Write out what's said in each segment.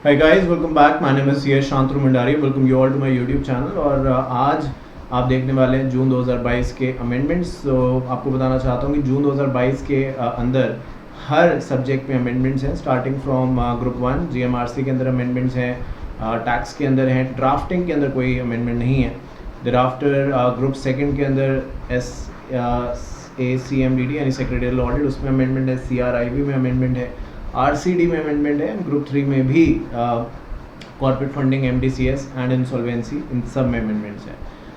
Hi guys, welcome back. My name is CS Shantanu Mandari. Welcome you all to my YouTube channel. और आज आप देखने वाले हैं जून 2022 के अमेंडमेंट्स। तो आपको बताना चाहता हूँ कि जून 2022 के अंदर हर सब्जेक्ट में अमेंडमेंट्स हैं, स्टार्टिंग फ्रॉम ग्रुप 1 GMRC के अंदर अमेंडमेंट्स हैं, टैक्स के अंदर हैं, ड्राफ्टिंग के अंदर कोई अमेंडमेंट नहीं है। thereafter ग्रुप सेकंड के अंदर SACMDD यानी सेक्रेटरियल ऑडिट, उसमें अमेंडमेंट है, CRIB में अमेंडमेंट है, RCD में अमेंडमेंट है, ग्रुप 3 में भी corporate funding, MDCS and insolvency, इन सब में अमेंडमेंट्स हैं।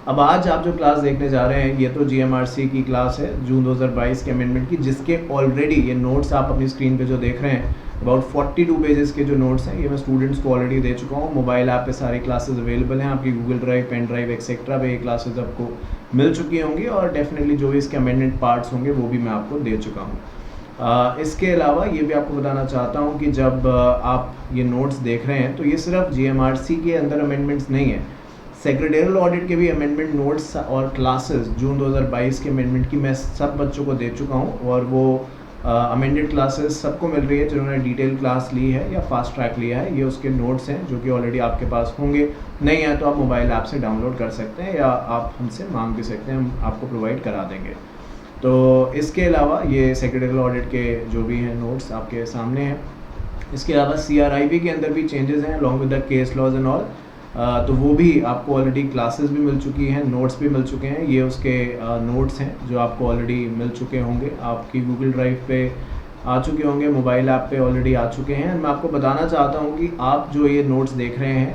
अब आज आप जो क्लास देखने जा रहे हैं ये तो GMRC की क्लास है जून 2022 के अमेंडमेंट की, जिसके ऑलरेडी ये नोट्स आप अपनी स्क्रीन पे जो देख रहे हैं, अबाउट 42 पेजेस के जो नोट्स हैं ये मैं स्टूडेंट्स को ऑलरेडी दे चुका हूँ। मोबाइल ऐप पे सारी क्लासेस अवेलेबल हैं, आपकी Google drive, pen drive etcetera पे ये क्लासेस आपको मिल चुकी होंगी, और डेफिनेटली जो भी इसके अमेंडमेंट पार्ट्स होंगे वो भी मैं आपको दे चुका हूँ। इसके अलावा ये भी आपको बताना चाहता हूँ कि जब आप ये नोट्स देख रहे हैं तो ये सिर्फ GMRC के अंदर अमेंडमेंट्स नहीं है, सेक्रेटरियल ऑडिट के भी अमेंडमेंट नोट्स और क्लासेस जून 2022 के अमेंडमेंट की मैं सब बच्चों को दे चुका हूँ, और वो अमेंडेड क्लासेस सबको मिल रही है जिन्होंने डिटेल क्लास ली है या फास्ट ट्रैक लिया है। ये उसके नोट्स हैं जो कि ऑलरेडी आपके पास होंगे, नहीं है तो आप मोबाइल ऐप से डाउनलोड कर सकते हैं या आप हमसे मांग भी सकते हैं, हम आपको प्रोवाइड करा देंगे। तो इसके अलावा ये सेक्रेटरियल ऑडिट के जो भी हैं नोट्स आपके सामने हैं। इसके अलावा CRIB के अंदर भी चेंजेस हैं along with the case laws and all, तो वो भी आपको ऑलरेडी क्लासेस भी मिल चुकी हैं, नोट्स भी मिल चुके हैं। ये उसके नोट्स हैं जो आपको ऑलरेडी मिल चुके होंगे, आपकी गूगल ड्राइव पे आ चुके होंगे, मोबाइल ऐप पे ऑलरेडी आ चुके हैं। मैं आपको बताना चाहता हूँ कि आप जो ये नोट्स देख रहे हैं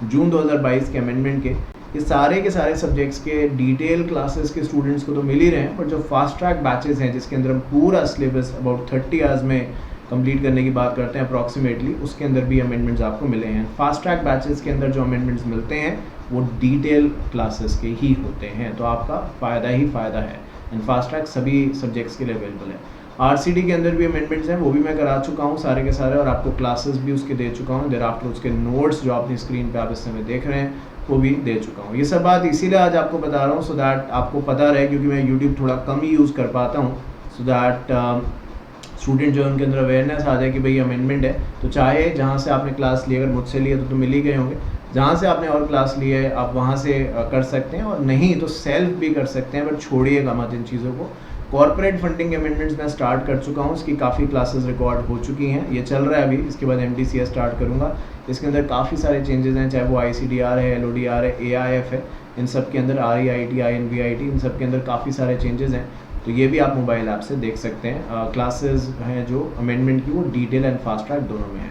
जून 2022 के अमेंडमेंट के, ये सारे के सारे सब्जेक्ट्स के डिटेल क्लासेस के स्टूडेंट्स को तो मिल ही रहे हैं, पर जो फास्ट ट्रैक बैचेस हैं जिसके अंदर हम पूरा सिलेबस अबाउट 30 आवर्स में कंप्लीट करने की बात करते हैं अप्रॉक्सीमेटली, उसके अंदर भी अमेंडमेंट्स आपको मिले हैं। फास्ट ट्रैक बैचेस के अंदर जो अमेंडमेंट्स मिलते हैं वो डिटेल क्लासेस के ही होते हैं, तो आपका फ़ायदा ही फ़ायदा है। एंड फास्ट ट्रैक सभी सब्जेक्ट्स के लिए अवेलेबल है। RCD के अंदर भी अमेंडमेंट्स हैं, वो भी मैं करा चुका हूँ सारे के सारे, और आपको क्लासेस भी उसके दे चुका हूँ। thereafter उसके नोट्स जो अपनी स्क्रीन पे आप इस समय देख रहे हैं वो भी दे चुका हूँ। ये सब बात इसीलिए आज आपको बता रहा हूँ सो दैट आपको पता रहे, क्योंकि मैं YouTube थोड़ा कम ही यूज़ कर पाता हूँ, सो दैट स्टूडेंट जो है उनके अंदर अवेयरनेस आ जाए कि भाई अमेंडमेंट है। तो चाहे जहाँ से आपने क्लास ली, अगर मुझसे लिए तो मिल ही गए होंगे, जहाँ से आपने और क्लास ली है आप वहाँ से कर सकते हैं, और नहीं तो सेल्फ भी कर सकते हैं, बट छोड़िएगा मत इन चीज़ों को। कॉर्पोरेट फंडिंग अमेंडमेंट्स मैं स्टार्ट कर चुका हूँ, इसकी काफ़ी क्लासेस रिकॉर्ड हो चुकी हैं, ये चल रहा है अभी। इसके बाद MDCS स्टार्ट करूँगा, इसके अंदर काफ़ी सारे चेंजेस हैं, चाहे वो ICDR है, LODR है, AIF है, इन सब के अंदर REIT, INVIT, इन सब के अंदर काफ़ी सारे चेंजेस हैं। तो ये भी आप मोबाइल ऐप से देख सकते हैं। क्लासेस हैं जो अमेंडमेंट की वो डिटेल एंड फास्ट ट्रैक दोनों में है।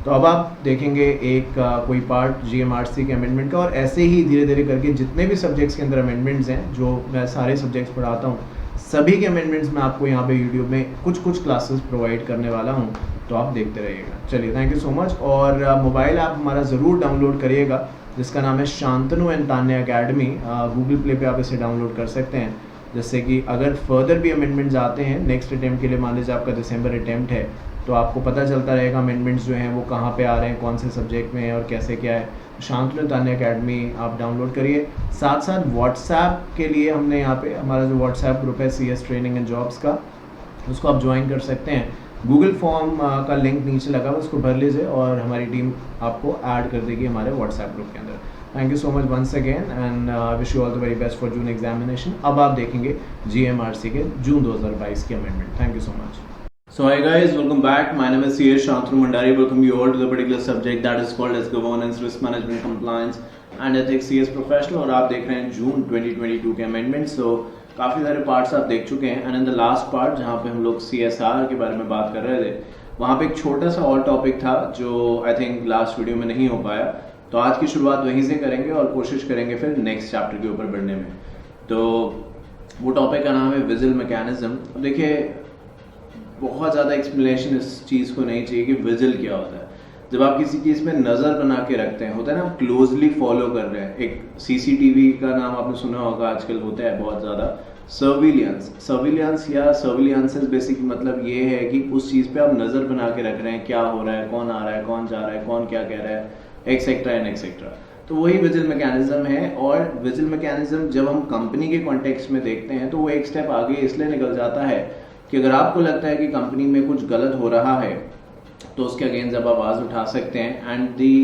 तो अब आप देखेंगे एक कोई पार्ट GMRC के अमेंडमेंट का, और ऐसे ही धीरे धीरे करके जितने भी सब्जेक्ट्स के अंदर अमेंडमेंट्स हैं, जो मैं सारे सब्जेक्ट्स पढ़ाता हूँ, सभी के अमेंडमेंट्स मैं आपको यहाँ पे यूट्यूब में कुछ क्लासेस प्रोवाइड करने वाला हूँ, तो आप देखते रहिएगा। चलिए, थैंक यू सो मच। और मोबाइल ऐप हमारा ज़रूर डाउनलोड करिएगा, जिसका नाम है Shantanu and Tanya academy. Google play पे आप इसे डाउनलोड कर सकते हैं, जिससे कि अगर फर्दर भी अमेंडमेंट्स आते हैं नेक्स्ट अटेम्प्ट के लिए, मान लीजिए आपका दिसंबर अटेम्प्ट है, तो आपको पता चलता रहेगा अमेंडमेंट्स जो हैं वो कहाँ पे आ रहे हैं, कौन से सब्जेक्ट में है और कैसे क्या है। शांतनु तान्या अकेडमी आप डाउनलोड करिए। साथ साथ व्हाट्सएप के लिए हमने यहाँ पे हमारा जो व्हाट्सएप ग्रुप है CS ट्रेनिंग एंड जॉब्स का, उसको आप ज्वाइन कर सकते हैं। गूगल फॉर्म का लिंक नीचे लगा हुआ, उसको भर लीजिए और हमारी टीम आपको ऐड कर देगी हमारे व्हाट्सएप ग्रुप के अंदर। Thank you so much once again, and wish you all the very best for June examination. अब आप देखेंगे GMRC के जून 2022 के amendment. Thank you so much. So hi guys, welcome back. My name is CS Shantanu Mandari. Welcome you all to the particular subject that is called as governance, risk management, compliance and ethics CS professional, और आप देख रहे हैं जून 2022 के amendments. तो काफ़ी सारे parts आप देख चुके हैं, and in the last part जहाँ पे हम लोग CSR के बारे में बात कर रहे थे, वहाँ पे एक छोटा सा और टॉपिक था जो आई थिंक लास्ट वीडियो में नहीं हो पाया, तो आज की शुरुआत वहीं से करेंगे और कोशिश करेंगे फिर नेक्स्ट चैप्टर के ऊपर बढ़ने में। तो वो टॉपिक का नाम है विजिल मैकेनिज्म। अब देखिए, बहुत ज़्यादा एक्सप्लेनेशन इस चीज़ को नहीं चाहिए कि विजिल क्या होता है। जब आप किसी चीज़ में नज़र बना के रखते हैं, होता है ना, आप क्लोजली फॉलो कर रहे हैं। एक CCTV का नाम आपने सुना होगा, आजकल होता है बहुत ज़्यादा, सर्विलियंस या सर्विलियंसेस बेसिक मतलब ये है कि उस चीज़ पे आप नज़र बना के रख रहे हैं, क्या हो रहा है, कौन आ रहा है, कौन जा रहा है, कौन क्या कह रहा है, एक्सेट्रा एंड एक्सेट्रा। तो वही विजिल मैकेनिज्म है। और विजिल मैकेनिज्म जब हम कंपनी के कॉन्टेक्स्ट में देखते हैं तो वो एक स्टेप आगे इसलिए निकल जाता है कि अगर आपको लगता है कि कंपनी में कुछ गलत हो रहा है, तो उसके अगेंस्ट अब आवाज़ उठा सकते हैं। एंड दी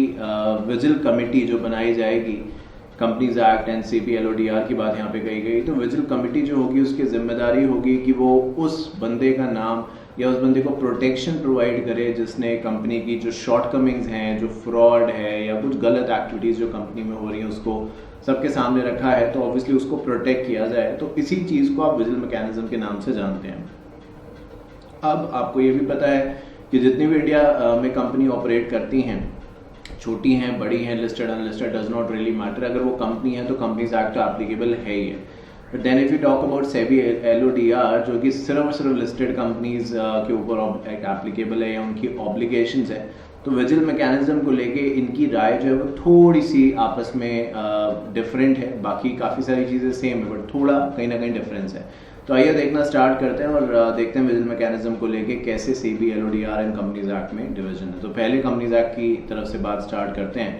विजिल कमेटी जो बनाई जाएगी, कंपनीज एक्ट एनसीपी एलओडीआर की बात यहाँ पे कही गई, तो विजिल कमेटी जो होगी उसकी जिम्मेदारी होगी कि वो उस बंदे का नाम या उस बंदे को प्रोटेक्शन प्रोवाइड करे जिसने कंपनी की जो शॉर्टकमिंग्स हैं, जो फ्रॉड है या कुछ गलत एक्टिविटीज़ जो कंपनी में हो रही है उसको सबके सामने रखा है, तो ऑब्वियसली उसको प्रोटेक्ट किया जाए। तो इसी चीज़ को आप विजिल मैकेनिज्म के नाम से जानते हैं। अब आपको ये भी पता है कि जितनी भी इंडिया में कंपनी ऑपरेट करती हैं, छोटी हैं बड़ी हैं, listed unlisted, does not really matter, अगर वो कंपनी है तो कंपनीज एक्ट तो एप्लीकेबल है ही है। But then if you talk about SEBI LODR जो कि सिर्फ और सिर्फ लिस्टेड कंपनीज के ऊपर एप्लीकेबल है या उनकी ऑब्लिगेशंस है, तो विजिल मैकेनिज्म को लेके इनकी राय जो है वो थोड़ी सी आपस में डिफरेंट है। बाकी काफ़ी सारी चीज़ें सेम है बट थोड़ा कहीं ना कहीं डिफरेंस है। तो आइए देखना स्टार्ट करते हैं और देखते हैं विजिल मैकेनिज्म को लेके कैसे SEBI LODR and companies act में डिवीजन है। तो पहले कंपनीज एक्ट की तरफ से बात स्टार्ट करते हैं।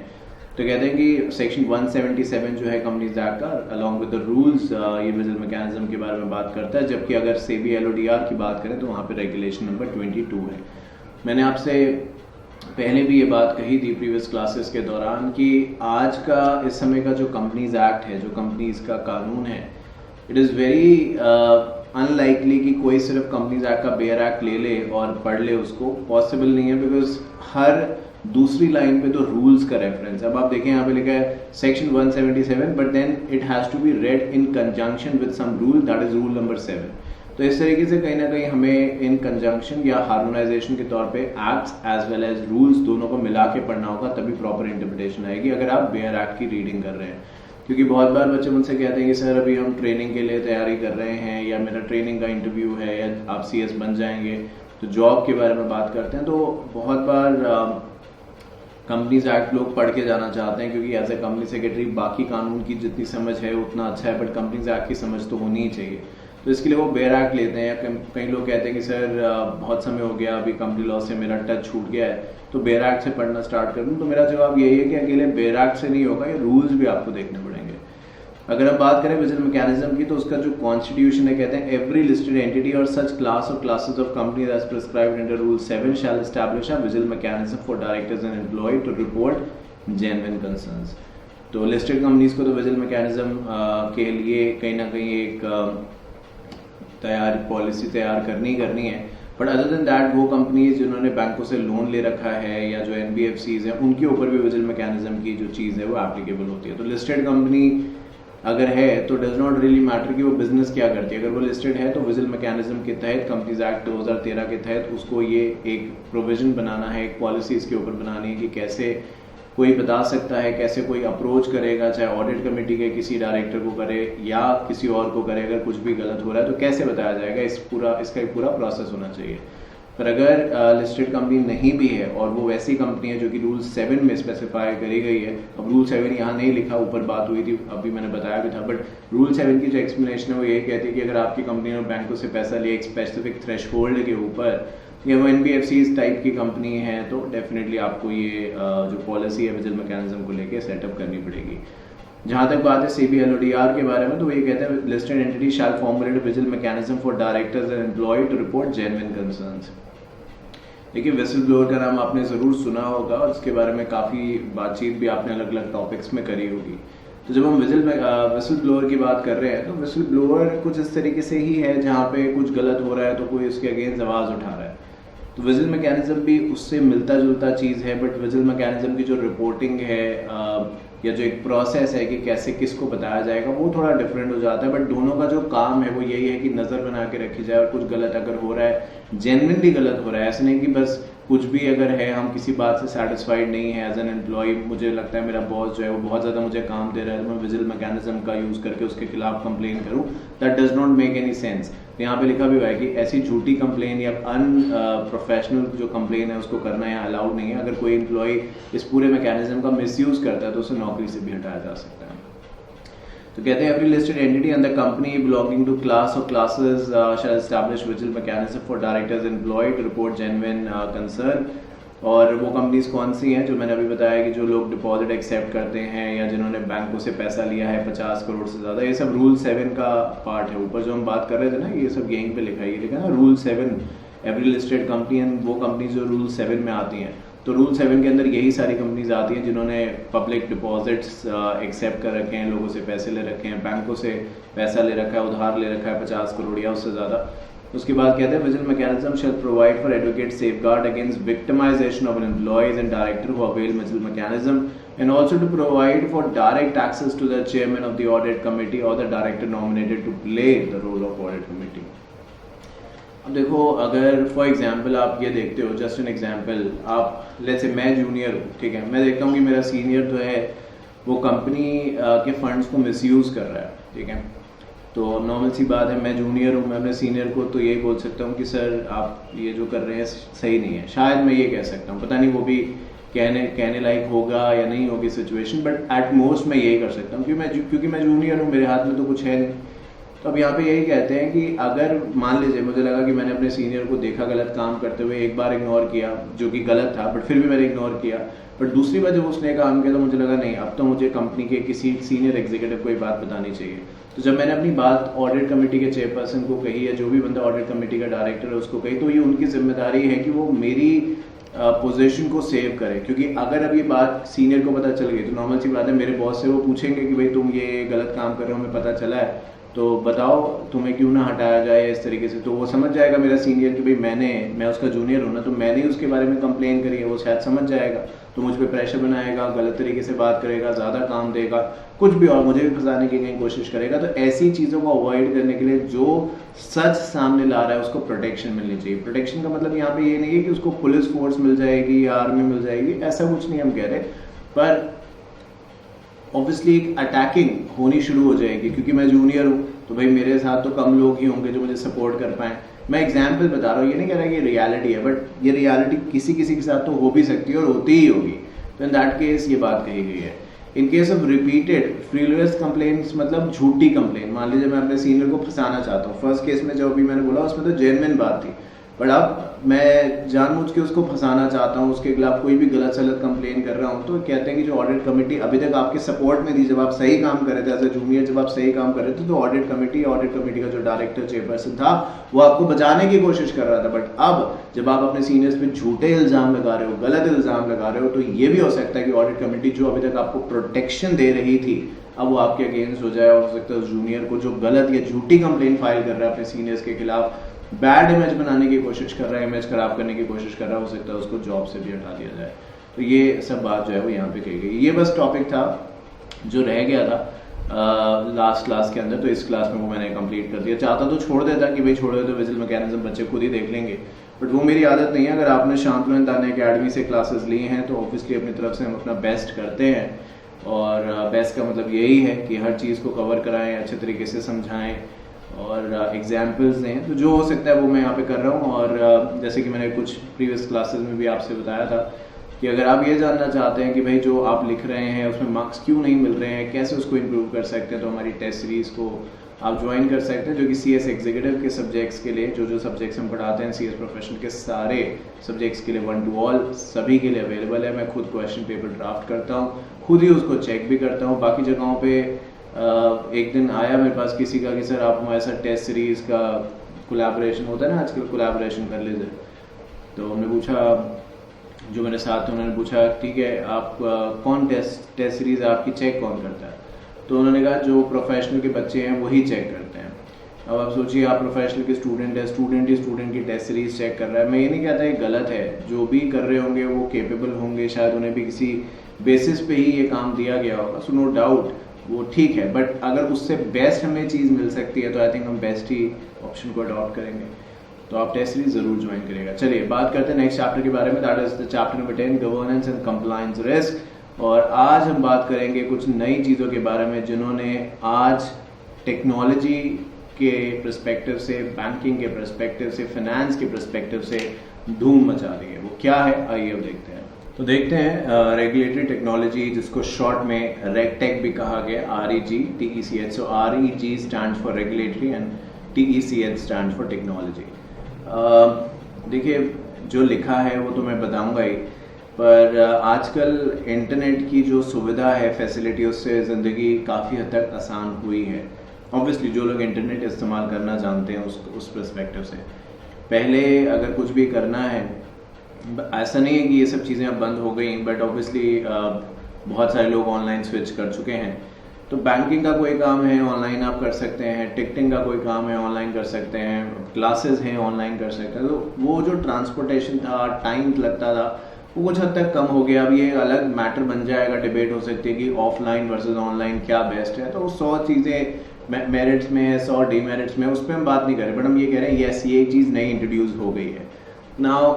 तो कहते हैं कि सेक्शन 177 जो है कंपनीज एक्ट का, अलॉन्ग विद द रूल्स, ये विजिल मैकेनिज्म के बारे में बात करता है। जबकि अगर सेबी एलओडीआर की बात करें तो वहाँ पे रेगुलेशन नंबर 22 है। मैंने आपसे पहले भी ये बात कही थी प्रीवियस क्लासेस के दौरान कि आज का इस समय का जो कंपनीज एक्ट है, जो कंपनीज का कानून है, इट इज़ वेरी अनलाइकली कि कोई सिर्फ कंपनीज एक्ट का बेयर एक्ट ले ले और पढ़ ले, उसको पॉसिबल नहीं है। बिकॉज हर दूसरी लाइन पे तो रूल्स का रेफरेंस है। अब आप देखें यहाँ पे लिखा है section 177 but then it has to be read in conjunction with some rule, that is rule number 7। तो इस तरीके से कहीं ना कहीं हमें इन कंजंक्शन या हार्मोनाइजेशन के तौर पे acts as well as rules दोनों को मिला के पढ़ना होगा, तभी प्रॉपर इंटरप्रिटेशन आएगी अगर आप बेयर एक्ट की रीडिंग कर रहे हैं। क्योंकि बहुत बार बच्चे मुझसे कहते हैं कि सर अभी हम ट्रेनिंग के लिए तैयारी कर रहे हैं या मेरा ट्रेनिंग का इंटरव्यू है या आप CS बन जाएंगे, तो जॉब के बारे में बात करते हैं। तो बहुत बार कंपनीज एक्ट लोग पढ़ के जाना चाहते हैं क्योंकि एज ए कंपनी सेक्रेटरी बाकी कानून की जितनी समझ है उतना अच्छा है, बट कंपनीज एक्ट की समझ तो होनी ही चाहिए। तो इसके लिए वो बेयर एक्ट लेते हैं। या कई लोग कहते हैं कि सर बहुत समय हो गया, अभी कंपनी लॉ से मेरा टच छूट गया है, तो बेयर एक्ट से पढ़ना स्टार्ट कर दूँ। तो मेरा जवाब यही है कि अकेले बेयर एक्ट से नहीं होगा, ये रूल्स भी आपको देखने पड़ेंगे। अगर हम बात करें विजिल मैकेनिज्म की, तो उसका जो कॉन्स्टिट्यूशन है, कहते हैं एवरी लिस्टेड एंटिटी और सच क्लास और classes of companies as prescribed under rule 7 shall establish a vigil mechanism for directors and employ to report genuine concerns. तो लिस्टेड कंपनीज को तो विजिल मैकेनिज्म के लिए कहीं ना कहीं एक पॉलिसी तैयार करनी है। बट अदर देन दैट वो कंपनीज जिन्होंने बैंकों से लोन ले रखा है या जो NBFCs हैं, उनके ऊपर भी विजिल मैकेनिज्म की जो चीज़ है वो एप्लीकेबल होती है। तो लिस्टेड कंपनी अगर है तो डज नॉट रियली मैटर कि वो बिजनेस क्या करती है। अगर वो लिस्टेड है तो विजिल मैकेनिज्म के तहत, कंपनीज एक्ट 2013 के तहत उसको ये एक प्रोविजन बनाना है, एक पॉलिसी इसके ऊपर बनानी है कि कैसे कोई बता सकता है, कैसे कोई अप्रोच करेगा, चाहे ऑडिट कमेटी के किसी डायरेक्टर को करे या किसी और को करे, अगर कुछ भी गलत हो रहा है तो कैसे बताया जाएगा, इसका एक पूरा प्रोसेस होना चाहिए। पर अगर लिस्टेड कंपनी नहीं भी है और वो वैसी कंपनी है जो कि रूल 7 में स्पेसिफाई करी गई है, अब रूल 7 यहाँ नहीं लिखा, ऊपर बात हुई थी, अभी मैंने बताया भी था, बट रूल 7 की जो एक्सप्लेनेशन है वो ये कहती है कि अगर आपकी कंपनी ने बैंकों से पैसा लिया एक स्पेसिफिक थ्रेशहोल्ड के ऊपर, या वो NBFCs टाइप की कंपनी है, तो डेफिनेटली आपको ये जो पॉलिसी है विजिल मैकेनिज्म को लेके सेटअप करनी पड़ेगी। जहाँ तक बात है सेबी एलओडीआर के बारे में, तो ये कहते हैं listed entity shall formulate vigil mechanism for directors and employ to report genuine concerns. देखिए विसिल ब्लोअर का नाम आपने ज़रूर सुना होगा और इसके बारे में काफ़ी बातचीत भी आपने अलग अलग टॉपिक्स में करी होगी। तो जब हम विसिल ब्लोअर की बात कर रहे हैं तो विसिल ब्लोअर कुछ इस तरीके से ही है जहाँ पे कुछ गलत हो रहा है तो कोई उसके अगेंस्ट आवाज़ उठा रहा है। तो विजिल मैकेनिज्म भी उससे मिलता जुलता चीज़ है, बट विजिल मैकेनिज्म की जो रिपोर्टिंग है या जो एक प्रोसेस है कि कैसे किसको बताया जाएगा वो थोड़ा डिफरेंट हो जाता है। बट दोनों का जो काम है वो यही है कि नज़र बना के रखी जाए और कुछ गलत अगर हो रहा है, जेन्युइनली गलत हो रहा है, ऐसा नहीं कि बस कुछ भी अगर है, हम किसी बात से सेटिस्फाइड नहीं है एज एन एम्प्लॉय, मुझे लगता है मेरा बॉस जो है वो बहुत ज़्यादा मुझे काम दे रहा है, तो मैं विजिल मैकेनिज्म का यूज़ करके उसके खिलाफ कंप्लेन करूँ, that does not make any sense. तो यहाँ पे लिखा भी हुआ है कि ऐसी झूठी कंप्लेन या प्रोफेशनल जो कंप्लेन है उसको करना यहाँ अलाउड नहीं है। अगर कोई एम्प्लॉय इस पूरे मैकेनिज्म का मिसयूज़ करता है तो उसे नौकरी से भी हटाया जा सकता है। तो कहते हैं every listed entity and the company belonging to class और classes shall establish vigil mechanism for directors employ to report genuine concern. और वो कंपनीज कौन सी हैं जो मैंने अभी बताया कि जो लोग डिपॉजिट एक्सेप्ट करते हैं या जिन्होंने बैंकों से पैसा लिया है 50 करोड़ से ज़्यादा, ये सब रूल 7 का पार्ट है। ऊपर जो हम बात कर रहे थे ना, ये सब गेंग पे लिखा है, ये लिखा है ना rule 7 every listed company and वो कंपनी जो रूल 7 में आती हैं, तो रूल 7 के अंदर यही सारी कंपनीज आती हैं जिन्होंने पब्लिक डिपॉजिट्स एक्सेप्ट कर रखे हैं, लोगों से पैसे ले रखे हैं, बैंकों से पैसा ले रखा है, उधार ले रखा है 50 करोड़ या उससे ज़्यादा। उसके बाद कहते हैं vigil mechanism shall provide for advocate safeguard against victimisation of an employees and director who avail vigil mechanism and also to provide for direct access to the chairman of the audit committee or the director nominated to play the role of audit committee। अब देखो, अगर for example आप ये देखते हो, just an example, आप let's say मैं junior हूँ, ठीक है, मैं देखता हूँ कि मेरा सीनियर जो है वो कंपनी के फंड्स को मिसयूज़ कर रहा है, ठीक है, तो नॉर्मल सी बात है, मैं जूनियर हूँ, मैं अपने सीनियर को तो यही बोल सकता हूँ कि सर आप ये जो कर रहे हैं सही नहीं है, शायद मैं ये कह सकता हूँ, पता नहीं वो भी कहने लायक होगा या नहीं होगी सिचुएशन, बट एट मोस्ट मैं यही कर सकता हूँ क्योंकि मैं जूनियर हूँ, मेरे हाथ में तो कुछ है नहीं। तो अब यहाँ पे यही कहते हैं कि अगर मान लीजिए मुझे लगा कि मैंने अपने सीनियर को देखा गलत काम करते हुए, एक बार इग्नोर किया जो कि गलत था, बट फिर भी मैंने इग्नोर किया, बट दूसरी बार जब उसने काम किया तो मुझे लगा नहीं, अब तो मुझे कंपनी के किसी सीनियर एग्जीक्यूटिव को ये बात बतानी चाहिए। तो जब मैंने अपनी बात ऑडिट कमेटी के चेयरपर्सन को कही या जो भी बंदा ऑडिट कमेटी का डायरेक्टर है उसको कही, तो ये उनकी जिम्मेदारी है कि वो मेरी पोजीशन को सेव करे, क्योंकि अगर अब ये बात सीनियर को पता चल गई तो नॉर्मल सी बात है, मेरे बॉस से वो पूछेंगे कि भाई तुम ये गलत काम कर रहे हो, हमें पता चला है, तो बताओ तुम्हें क्यों ना हटाया जाए इस तरीके से। तो वो समझ जाएगा मेरा सीनियर कि भाई मैं उसका जूनियर हूँ ना, तो मैंने उसके बारे में कंप्लेन करी है, वो शायद समझ जाएगा, तो मुझ पर प्रेशर बनाएगा, गलत तरीके से बात करेगा, ज़्यादा काम देगा, कुछ भी, और मुझे भी फंसाने की कहीं कोशिश करेगा। तो ऐसी चीज़ों को अवॉइड करने के लिए जो सच सामने ला रहा है उसको प्रोटेक्शन मिलनी चाहिए। प्रोटेक्शन का मतलब यहाँ पे ये नहीं है कि उसको पुलिस फोर्स मिल जाएगी या आर्मी मिल जाएगी, ऐसा कुछ नहीं हम कह रहे, पर ऑब्वियसली एक अटैकिंग होनी शुरू हो जाएगी, क्योंकि मैं जूनियर हूँ तो भाई मेरे साथ तो कम लोग ही होंगे जो मुझे सपोर्ट कर पाएँ। मैं एग्जाम्पल बता रहा हूँ, ये नहीं कह रहा कि ये रियलिटी है, बट ये रियलिटी किसी किसी के साथ तो हो भी सकती है और होती ही होगी। तो इन दैट केस ये बात कही गई है। In case of repeated frivolous complaints, मतलब झूठी कंप्लेंट, मान लीजिए मैं अपने सीनियर को फंसाना चाहता हूँ, फर्स्ट केस में जो अभी मैंने बोला उसमें तो जेन्युइन बात थी, बट अब मैं जानबूझ के उसको फंसाना चाहता हूँ, उसके खिलाफ कोई भी गलत सलत कंप्लेन कर रहा हूँ, तो कहते हैं कि जो ऑडिट कमेटी अभी तक आपके सपोर्ट में थी, जब आप सही काम कर रहे थे एज ए जूनियर, जब आप सही काम कर रहे थे, तो ऑडिट कमेटी का जो डायरेक्टर चेयरपर्सन था वो आपको बचाने की कोशिश कर रहा था। बट अब जब आप अपने सीनियर्स पे झूठे इल्ज़ाम लगा रहे हो, गलत इल्ज़ाम लगा रहे हो, तो ये भी हो सकता है कि ऑडिट कमेटी जो अभी तक आपको प्रोटेक्शन दे रही थी अब वो आपके अगेंस्ट हो जाए, और हो सकता है उस जूनियर को जो गलत या झूठी कंप्लेन फाइल कर रहा है अपने सीनियर्स के खिलाफ, बैड इमेज बनाने की कोशिश कर रहा है, इमेज खराब करने की कोशिश कर रहा है, हो सकता है उसको जॉब से भी हटा दिया जाए। तो ये सब बात जो है वो यहाँ पे कही गई। ये बस टॉपिक था जो रह गया था लास्ट क्लास के अंदर, तो इस क्लास में वो मैंने कंप्लीट कर दिया। चाहता तो छोड़ देता कि भाई छोड़ दे तो विजिल मैकेनिज्म बच्चे खुद ही देख लेंगे, बट वो मेरी आदत नहीं है। अगर आपने शांतनु ताने अकेडमी से क्लासेस ली हैं तो ऑब्वियसली अपनी तरफ से हम अपना बेस्ट करते हैं, और बेस्ट का मतलब यही है कि हर चीज़ को कवर कराएं, अच्छे तरीके से समझाएं और एग्जाम्पल्स दें। तो जो हो सकता है वो मैं यहाँ पे कर रहा हूँ। और जैसे कि मैंने कुछ प्रीवियस क्लासेस में भी आपसे बताया था कि अगर आप ये जानना चाहते हैं कि भाई जो आप लिख रहे हैं उसमें मार्क्स क्यों नहीं मिल रहे हैं, कैसे उसको इम्प्रूव कर सकते हैं, तो हमारी टेस्ट सीरीज़ को आप ज्वाइन कर सकते हैं, जो कि CS एग्जीक्यूटिव के सब्जेक्ट्स के लिए जो सब्जेक्ट्स हम पढ़ाते हैं, CS प्रोफेशनल के सारे सब्जेक्ट्स के लिए 1 to all सभी के लिए अवेलेबल है। मैं खुद क्वेश्चन पेपर ड्राफ्ट करता हूँ, खुद ही उसको चेक भी करता हूँ। बाकी जगहों पे एक दिन आया मेरे पास किसी का कि सर आप हमारे साथ टेस्ट सीरीज़ का कोलैबोरेशन होता है ना आजकल, कोलैबोरेशन कर लीजिए। तो हमने पूछा, जो मेरे साथ थे उन्होंने पूछा ठीक है आप कौन टेस्ट सीरीज़ आपकी चेक कौन करता है, तो उन्होंने कहा जो प्रोफेशनल के बच्चे हैं वही चेक करते हैं। अब आप सोचिए आप प्रोफेशनल के स्टूडेंट है, स्टूडेंट की टेस्ट सीरीज चेक कर रहा है। मैं ये नहीं कहता ये गलत है, जो भी कर रहे होंगे वो केपेबल होंगे, शायद उन्हें भी किसी बेसिस पे ही ये काम दिया गया होगा, सो नो डाउट वो ठीक है, बट अगर उससे बेस्ट हमें चीज़ मिल सकती है तो आई थिंक हम बेस्ट ही ऑप्शन को अडॉप्ट करेंगे। तो आप टेस्ट सीरीज ज़रूर ज्वाइन करिएगा। चलिए बात करते हैं नेक्स्ट चैप्टर के बारे में, that is the chapter number 10, governance and compliance risk. और आज हम बात करेंगे कुछ नई चीज़ों के बारे में जिन्होंने आज टेक्नोलॉजी के पर्सपेक्टिव से, बैंकिंग के पर्सपेक्टिव से, फाइनेंस के पर्सपेक्टिव से धूम मचा दी है। वो क्या है आइए अब देखते हैं। तो देखते हैं रेगुलेटरी टेक्नोलॉजी, जिसको शॉर्ट में रेगटेक भी कहा गया, REG so REG stand for regulatory and TECH stand for technology. देखिए जो लिखा है वो तो मैं बताऊंगा ही, पर आजकल इंटरनेट की जो सुविधा है, फैसिलिटी, उससे ज़िंदगी काफ़ी हद तक आसान हुई है। ऑब्वियसली जो लोग इंटरनेट इस्तेमाल करना जानते हैं उस पर्सपेक्टिव से, पहले अगर कुछ भी करना है, ऐसा नहीं है कि ये सब चीज़ें अब बंद हो गई, बट ऑब्वियसली बहुत सारे लोग ऑनलाइन स्विच कर चुके हैं। तो बैंकिंग का कोई काम है ऑनलाइन आप कर सकते हैं, टिकटिंग का कोई काम है ऑनलाइन कर सकते हैं, क्लासेस हैं ऑनलाइन कर सकते हैं। तो वो जो ट्रांसपोर्टेशन था, टाइम लगता था, वो कुछ हद तक कम हो गया। अब ये अलग मैटर बन जाएगा, डिबेट हो सकती है कि ऑफलाइन वर्सेस ऑनलाइन क्या बेस्ट है। तो 100 चीज़ें मेरिट्स में है, 100 डीमेरिट्स में, उस पर हम बात नहीं कर रहे, बट हम ये कह रहे हैं यस ये चीज़ नई इंट्रोड्यूस हो गई है। नाउ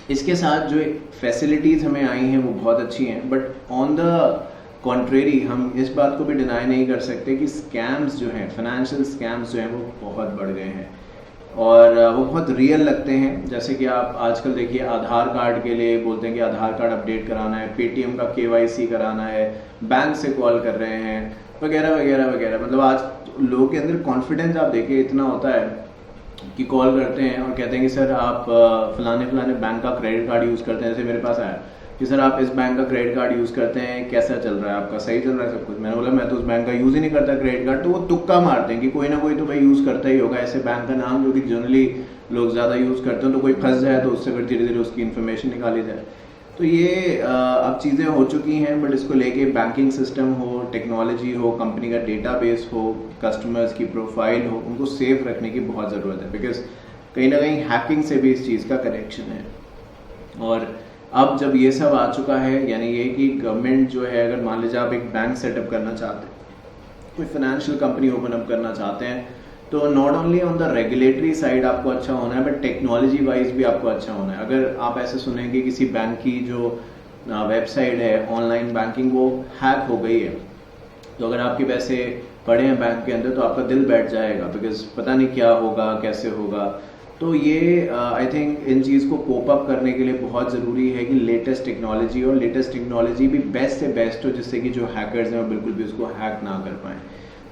इसके साथ जो फैसिलिटीज़ हमें आई हैं वो बहुत अच्छी हैं, बट ऑन द कॉन्ट्रेरी हम इस बात को भी डिनाई नहीं कर सकते कि स्कैम्स जो हैं, फाइनेंशियल स्कैम्स जो हैं वो बहुत बढ़ गए हैं और वो बहुत रियल लगते हैं। जैसे कि आप आजकल देखिए आधार कार्ड के लिए बोलते हैं कि आधार कार्ड अपडेट कराना है, पेटीएम का KYC कराना है, बैंक से कॉल कर रहे हैं वगैरह वगैरह वगैरह। मतलब आज लोगों के अंदर कॉन्फिडेंस आप देखिए इतना होता है कि कॉल करते हैं और कहते हैं कि सर आप फलाने बैंक का क्रेडिट कार्ड यूज़ करते हैं। जैसे मेरे पास आया कि सर आप इस बैंक का क्रेडिट कार्ड यूज़ करते हैं, कैसा चल रहा है आपका, सही चल रहा है सब कुछ। मैंने बोला मैं तो उस बैंक का यूज़ ही नहीं करता क्रेडिट कार्ड। तो वो तुक्का मारते हैं कि कोई ना कोई तो भाई यूज़ करता ही होगा ऐसे बैंक का नाम जो कि जनरली लोग ज़्यादा यूज़ करते हैं। तो कोई फंस जाए तो उससे फिर धीरे धीरे उसकी इन्फॉर्मेशन निकाली जाए। तो ये अब चीज़ें हो चुकी हैं, बट इसको लेके बैंकिंग सिस्टम हो, टेक्नोलॉजी हो, कंपनी का डेटाबेस हो, कस्टमर्स की प्रोफाइल हो, उनको सेफ रखने की बहुत ज़रूरत है। बिकॉज कहीं ना कहीं हैकिंग से भी इस चीज़ का कनेक्शन है। और अब जब ये सब आ चुका है, यानी ये कि गवर्नमेंट जो है, अगर मान लीजिए आप एक बैंक सेटअप करना चाहते हैं, कोई फाइनेंशियल कंपनी ओपन अप करना चाहते हैं, तो not only on the regulatory side आपको अच्छा होना है, बट टेक्नोलॉजी वाइज भी आपको अच्छा होना है। अगर आप ऐसे सुनेंगे किसी बैंक की जो वेबसाइट है ऑनलाइन बैंकिंग वो हैक हो गई है, तो अगर आपके पैसे पड़े हैं बैंक के अंदर तो आपका दिल बैठ जाएगा, बिकॉज पता नहीं क्या होगा, कैसे होगा। तो ये आई थिंक इन चीज़ को कोप अप करने के लिए बहुत ज़रूरी है कि लेटेस्ट टेक्नोलॉजी, और लेटेस्ट टेक्नोलॉजी भी बेस्ट से बेस्ट हो, जिससे कि जो हैकर्स हैं वो बिल्कुल भी उसको हैक ना कर पाएँ।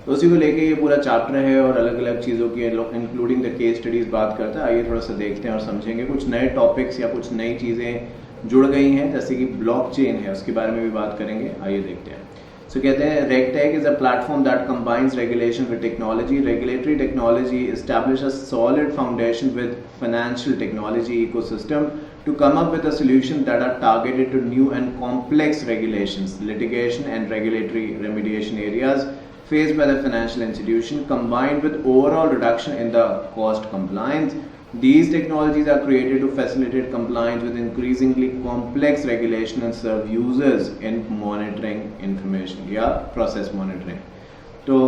तो उसी को लेके ये पूरा चैप्टर है और अलग अलग चीज़ों की इंक्लूडिंग द केस स्टडीज़ बात करता है। आइए थोड़ा सा देखते हैं और समझेंगे। कुछ नए टॉपिक्स या कुछ नई चीज़ें जुड़ गई हैं, जैसे कि ब्लॉकचेन है, उसके बारे में भी बात करेंगे। आइए देखते हैं। सो कहते हैं regtech is a platform that combines regulation with technology. Regulatory technology establish a solid foundation with financial technology ecosystem to come up with a solution that are targeted to new and complex regulations, litigation and regulatory remediation areas faced by the financial institution, combined with overall reduction in the cost compliance. These technologies are created to facilitate compliance with increasingly complex regulation and serve users in monitoring information या process monitoring. तो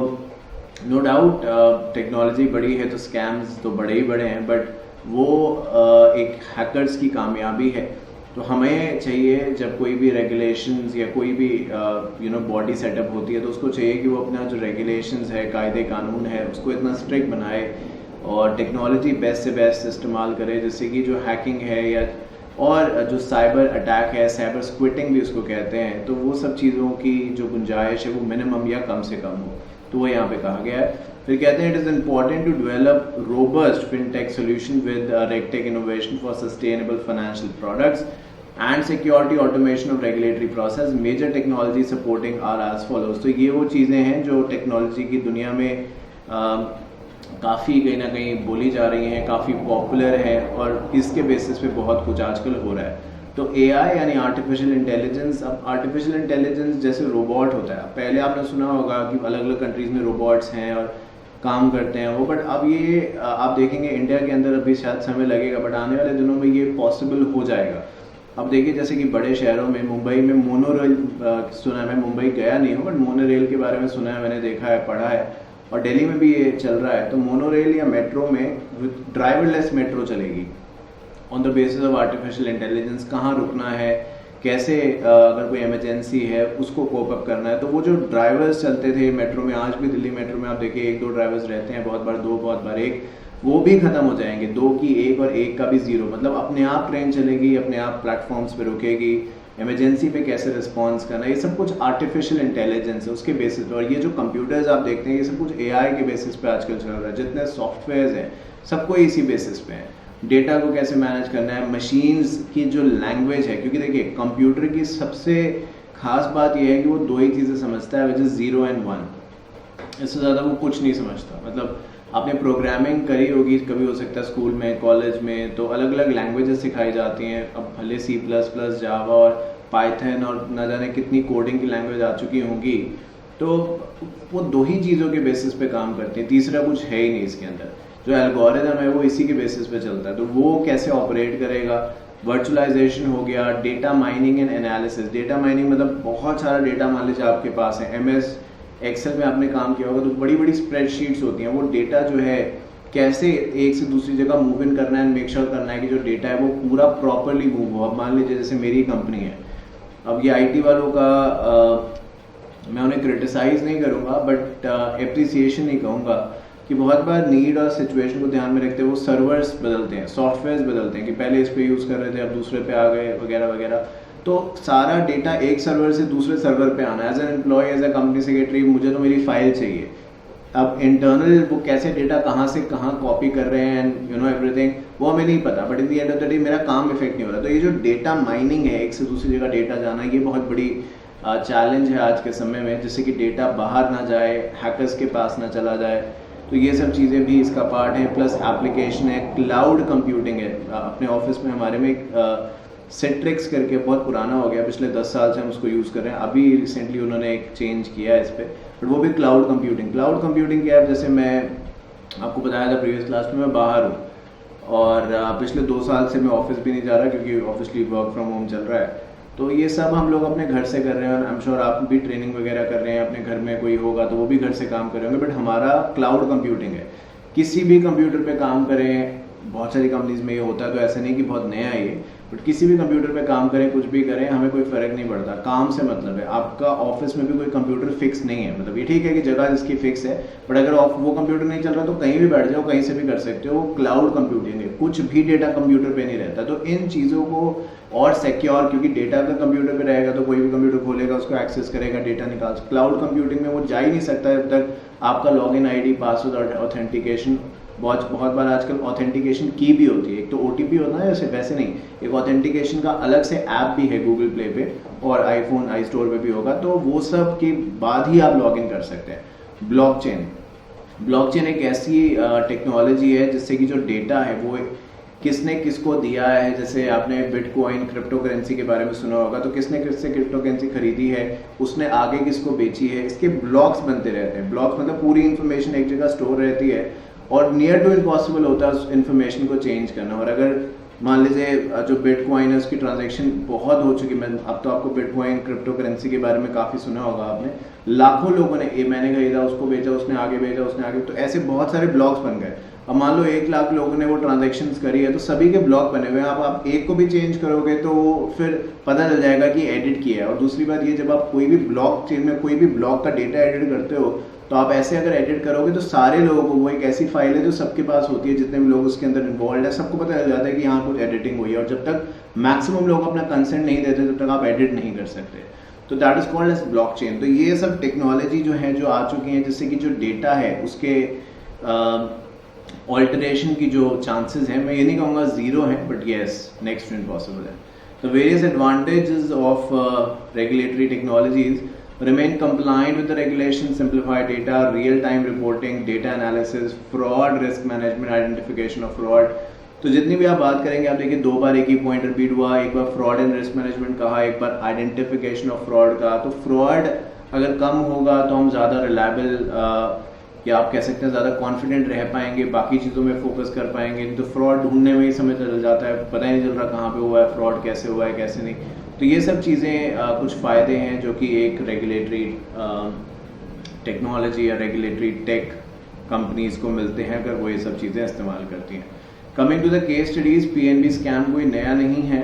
no doubt technology बड़ी है तो scams तो बड़े ही बड़े हैं, but वो एक हैकर्स की कामयाबी है। तो हमें चाहिए जब कोई भी रेगुलेशंस या कोई भी बॉडी सेटअप होती है तो उसको चाहिए कि वो अपना जो रेगुलेशंस है, कायदे कानून है, उसको इतना स्ट्रिक्ट बनाए और टेक्नोलॉजी बेस्ट से बेस्ट इस्तेमाल करे, जिससे कि जो हैकिंग है या और जो साइबर अटैक है, साइबर स्क्विटिंग भी उसको कहते हैं, तो वो सब चीज़ों की जो गुंजाइश है वो मिनिमम या कम से कम हो। तो वो यहाँ पे कहा गया है। फिर कहते हैं it is important to develop robust fintech solution with regtech innovation for sustainable financial products and security automation of regulatory process. Major technology supporting are as follows. तो ये वो चीज़ें हैं जो टेक्नोलॉजी की दुनिया में काफ़ी कहीं ना कहीं बोली जा रही हैं, काफ़ी पॉपुलर है और इसके बेसिस पे बहुत कुछ आजकल हो रहा है। तो AI यानी आर्टिफिशियल इंटेलिजेंस। अब आर्टिफिशियल इंटेलिजेंस जैसे रोबोट होता है, पहले आपने सुना होगा कि अलग अलग कंट्रीज़ में रोबोट्स हैं और काम करते हैं वो, बट अब ये आप देखेंगे इंडिया के अंदर अभी शायद समय लगेगा, बट आने वाले दिनों में ये पॉसिबल हो जाएगा। अब देखिए जैसे कि बड़े शहरों में, मुंबई में मोनोरेल सुना है, मैं मुंबई गया नहीं हूँ, बट मोनोरेल के बारे में सुना है, मैंने देखा है, पढ़ा है, और दिल्ली में भी ये चल रहा है। तो मोनोरेल या मेट्रो में ड्राइवरलेस मेट्रो चलेगी on the basis of artificial intelligence. कहाँ रुकना है, कैसे अगर कोई इमरजेंसी है उसको कोप अप करना है। तो वो जो ड्राइवर्स चलते थे मेट्रो में, आज भी दिल्ली मेट्रो में आप देखिए 1-2 ड्राइवर्स रहते हैं, बहुत बार 2, बहुत बार 1, वो भी खत्म हो जाएंगे। 2 की 1 और 1 का भी 0। मतलब अपने आप ट्रेन चलेगी, अपने आप प्लेटफॉर्म्स पे रुकेगी, इमरजेंसी पे कैसे रिस्पॉन्स करना, ये सब कुछ आर्टिफिशियल इंटेलिजेंस है उसके बेसिस पे। और ये जो कंप्यूटर्स आप देखते हैं ये सब कुछ AI के बेसिस पे आजकल चल रहा है। जितने सॉफ्टवेयर्स हैं सबको इसी बेसिस पे है। डेटा को कैसे मैनेज करना है, मशीन्स की जो लैंग्वेज है, क्योंकि देखिए कंप्यूटर की सबसे खास बात यह है कि वो 2 ही चीज़ें समझता है, विच इज़ 0 and 1। इससे ज़्यादा वो कुछ नहीं समझता। मतलब आपने प्रोग्रामिंग करी होगी कभी, हो सकता है स्कूल में, कॉलेज में, तो अलग अलग लैंग्वेजेस सिखाई जाती हैं। अब भले C++, जावा और पाइथन और न जाने कितनी कोडिंग की लैंग्वेज आ चुकी होंगी, तो वो 2 ही चीज़ों के बेसिस पे काम करती हैं, तीसरा कुछ है ही नहीं इसके अंदर। जो एल्गोरिदम है वो इसी के बेसिस पे चलता है, तो वो कैसे ऑपरेट करेगा। वर्चुअलाइजेशन हो गया, data mining and analysis. Data mining मतलब बहुत सारा डेटा मान लीजिए आपके पास है, MS एक्सेल में आपने काम किया होगा, तो बड़ी बड़ी स्प्रेडशीट्स होती हैं। वो डेटा जो है कैसे एक से दूसरी जगह मूव इन करना है, मेक श्योर करना है कि जो डेटा है वो पूरा प्रॉपरली मूव हो। अब मान लीजिए जैसे मेरी कंपनी है, अब ये IT वालों का मैं उन्हें क्रिटिसाइज नहीं करूँगा, बट एप्रिसिएशन ही कहूँगा कि बहुत बार नीड और सिचुएशन को ध्यान में रखते हुए वो सर्वर्स बदलते हैं, सॉफ्टवेयर्स बदलते हैं, कि पहले इस पे यूज़ कर रहे थे अब दूसरे पे आ गए वगैरह वगैरह। तो सारा डेटा एक सर्वर से दूसरे सर्वर पे आना, as an employ, as a company secretary, मुझे तो मेरी फाइल चाहिए। अब इंटरनल वो कैसे डेटा कहाँ से कहाँ कॉपी कर रहे हैं एंड एवरीथिंग, वो हमें नहीं पता, but in the end of the day मेरा काम इफेक्ट नहीं हो रहा। तो ये जो डेटा माइनिंग है, एक से दूसरी जगह डेटा जाना, ये बहुत बड़ी चैलेंज है आज के समय में, जिससे कि डेटा बाहर ना जाए, हैकर्स के पास ना चला जाए। तो ये सब चीज़ें भी इसका पार्ट है। प्लस एप्लीकेशन है, क्लाउड कंप्यूटिंग है। अपने ऑफिस में हमारे में एक Citrix करके, बहुत पुराना हो गया, पिछले 10 साल से हम उसको यूज़ कर रहे हैं, अभी रिसेंटली उन्होंने एक चेंज किया है इस पर, बट वो भी क्लाउड कंप्यूटिंग। क्लाउड कंप्यूटिंग क्या है, जैसे मैं आपको बताया था प्रीवियस क्लास में, मैं बाहर हूँ और पिछले 2 साल से मैं ऑफिस भी नहीं जा रहा, क्योंकि ऑब्वियसली वर्क फ्रॉम होम चल रहा है। तो ये सब हम लोग अपने घर से कर रहे हैं, और आई एम श्योर आप भी ट्रेनिंग वगैरह कर रहे हैं, अपने घर में कोई होगा तो वो भी घर से काम कर रहे होंगे, बट हमारा क्लाउड कंप्यूटिंग है। किसी भी कंप्यूटर पे काम करें, बहुत सारी कंपनीज में ये होता है, तो ऐसे नहीं कि बहुत नया है ये, बट किसी भी कंप्यूटर पे काम करें, कुछ भी करें, हमें कोई फ़र्क नहीं पड़ता। काम से मतलब है, आपका ऑफिस में भी कोई कंप्यूटर फिक्स नहीं है, मतलब ये ठीक है कि जगह जिसकी फिक्स है, बट अगर वो कंप्यूटर नहीं चल रहा तो कहीं भी बैठ जाओ, कहीं से भी कर सकते हो। वो क्लाउड कंप्यूटिंग है, कुछ भी डेटा कंप्यूटर पे नहीं रहता। तो इन चीज़ों को और सिक्योर, क्योंकि डेटा का कंप्यूटर पे रहेगा तो कोई भी कंप्यूटर खोलेगा, उसको एक्सेस करेगा, डेटा निकाल। क्लाउड कंप्यूटिंग में वो जा ही नहीं सकता जब तक आपका लॉगिन ID, पासवर्ड और ऑथेंटिकेशन, बहुत बार आजकल ऑथेंटिकेशन की भी होती है। एक तो OTP होता है, वैसे नहीं, एक ऑथेंटिकेशन का अलग से ऐप भी है गूगल प्ले पे, और आईफोन iStore पे भी होगा, तो वो सब के बाद ही आप लॉगिन कर सकते हैं। ब्लॉकचेन एक ऐसी टेक्नोलॉजी है जिससे कि जो डेटा है वो किसने किसको दिया है। जैसे आपने बिटकॉइन, क्रिप्टो करेंसी के बारे में सुना होगा, तो किसने किससे क्रिप्टो करेंसी खरीदी है, उसने आगे किसको बेची है, इसके ब्लॉक्स बनते रहते हैं। ब्लॉक्स मतलब पूरी इन्फॉर्मेशन एक जगह स्टोर रहती है, और नियर टू इम्पॉसिबल होता है उस इन्फॉर्मेशन को चेंज करना। और अगर मान लीजिए जो बिटकॉइन है उसकी ट्रांजैक्शन बहुत हो चुकी, मैं अब तो आपको बिटकॉइन, क्रिप्टो करेंसी के बारे में काफ़ी सुना होगा आपने, लाखों लोगों ने, ये मैंने खरीदा, उसको बेचा, उसने आगे बेचा, उसने आगे, तो ऐसे बहुत सारे ब्लॉक्स बन गए। अब मान लो 1 लाख लोगों ने वो ट्रांजैक्शंस करी है, तो सभी के ब्लॉक बने हुए हैं। आप एक को भी चेंज करोगे तो फिर पता चल जाएगा कि एडिट किया है। और दूसरी बात ये, जब आप कोई भी ब्लॉक चेन में कोई भी ब्लॉक का डेटा एडिट करते हो, तो आप ऐसे अगर एडिट करोगे तो सारे लोगों को, वो एक ऐसी फाइल है जो सबके पास होती है, जितने भी लोग उसके अंदर इन्वॉल्व है, सबको पता चल जाता है कि यहाँ कुछ एडिटिंग हुई है। और जब तक मैक्सिमम लोग अपना कंसेंट नहीं देते, तब तक आप एडिट नहीं कर सकते। तो that is called as blockchain. तो ये सब टेक्नोलॉजी जो है, जो आ चुकी है, जिससे कि जो डेटा है उसके ऑल्टरेशन की जो चांसेस हैं, मैं ये नहीं कहूँगा जीरो है, but yes, next to impossible है। तो various advantages of regulatory technologies: remain compliant with the regulations, simplify data, real-time reporting, data analysis, fraud risk management, identification of fraud। तो जितनी भी आप बात करेंगे, आप देखिए 2 बार एक ही पॉइंट रिपीट हुआ, एक बार फ्रॉड एंड रिस्क मैनेजमेंट कहा, एक बार आइडेंटिफिकेशन ऑफ फ्रॉड का। तो फ्रॉड अगर कम होगा तो हम ज़्यादा रिलायबल, या आप कह सकते हैं ज़्यादा कॉन्फिडेंट रह पाएंगे, बाकी चीज़ों में फोकस कर पाएंगे। तो फ्रॉड ढूंढने में ही समय चल जाता है, पता ही नहीं चल रहा कहाँ पे हुआ है फ्रॉड, कैसे हुआ है, कैसे नहीं। तो ये सब चीज़ें कुछ फ़ायदे हैं जो कि एक रेगुलेटरी टेक्नोलॉजी या रेगुलेटरी टेक कंपनीज़ को मिलते हैं अगर वो ये सब चीज़ें इस्तेमाल करती हैं। Coming to the case studies, PNB scam कोई नया नहीं है,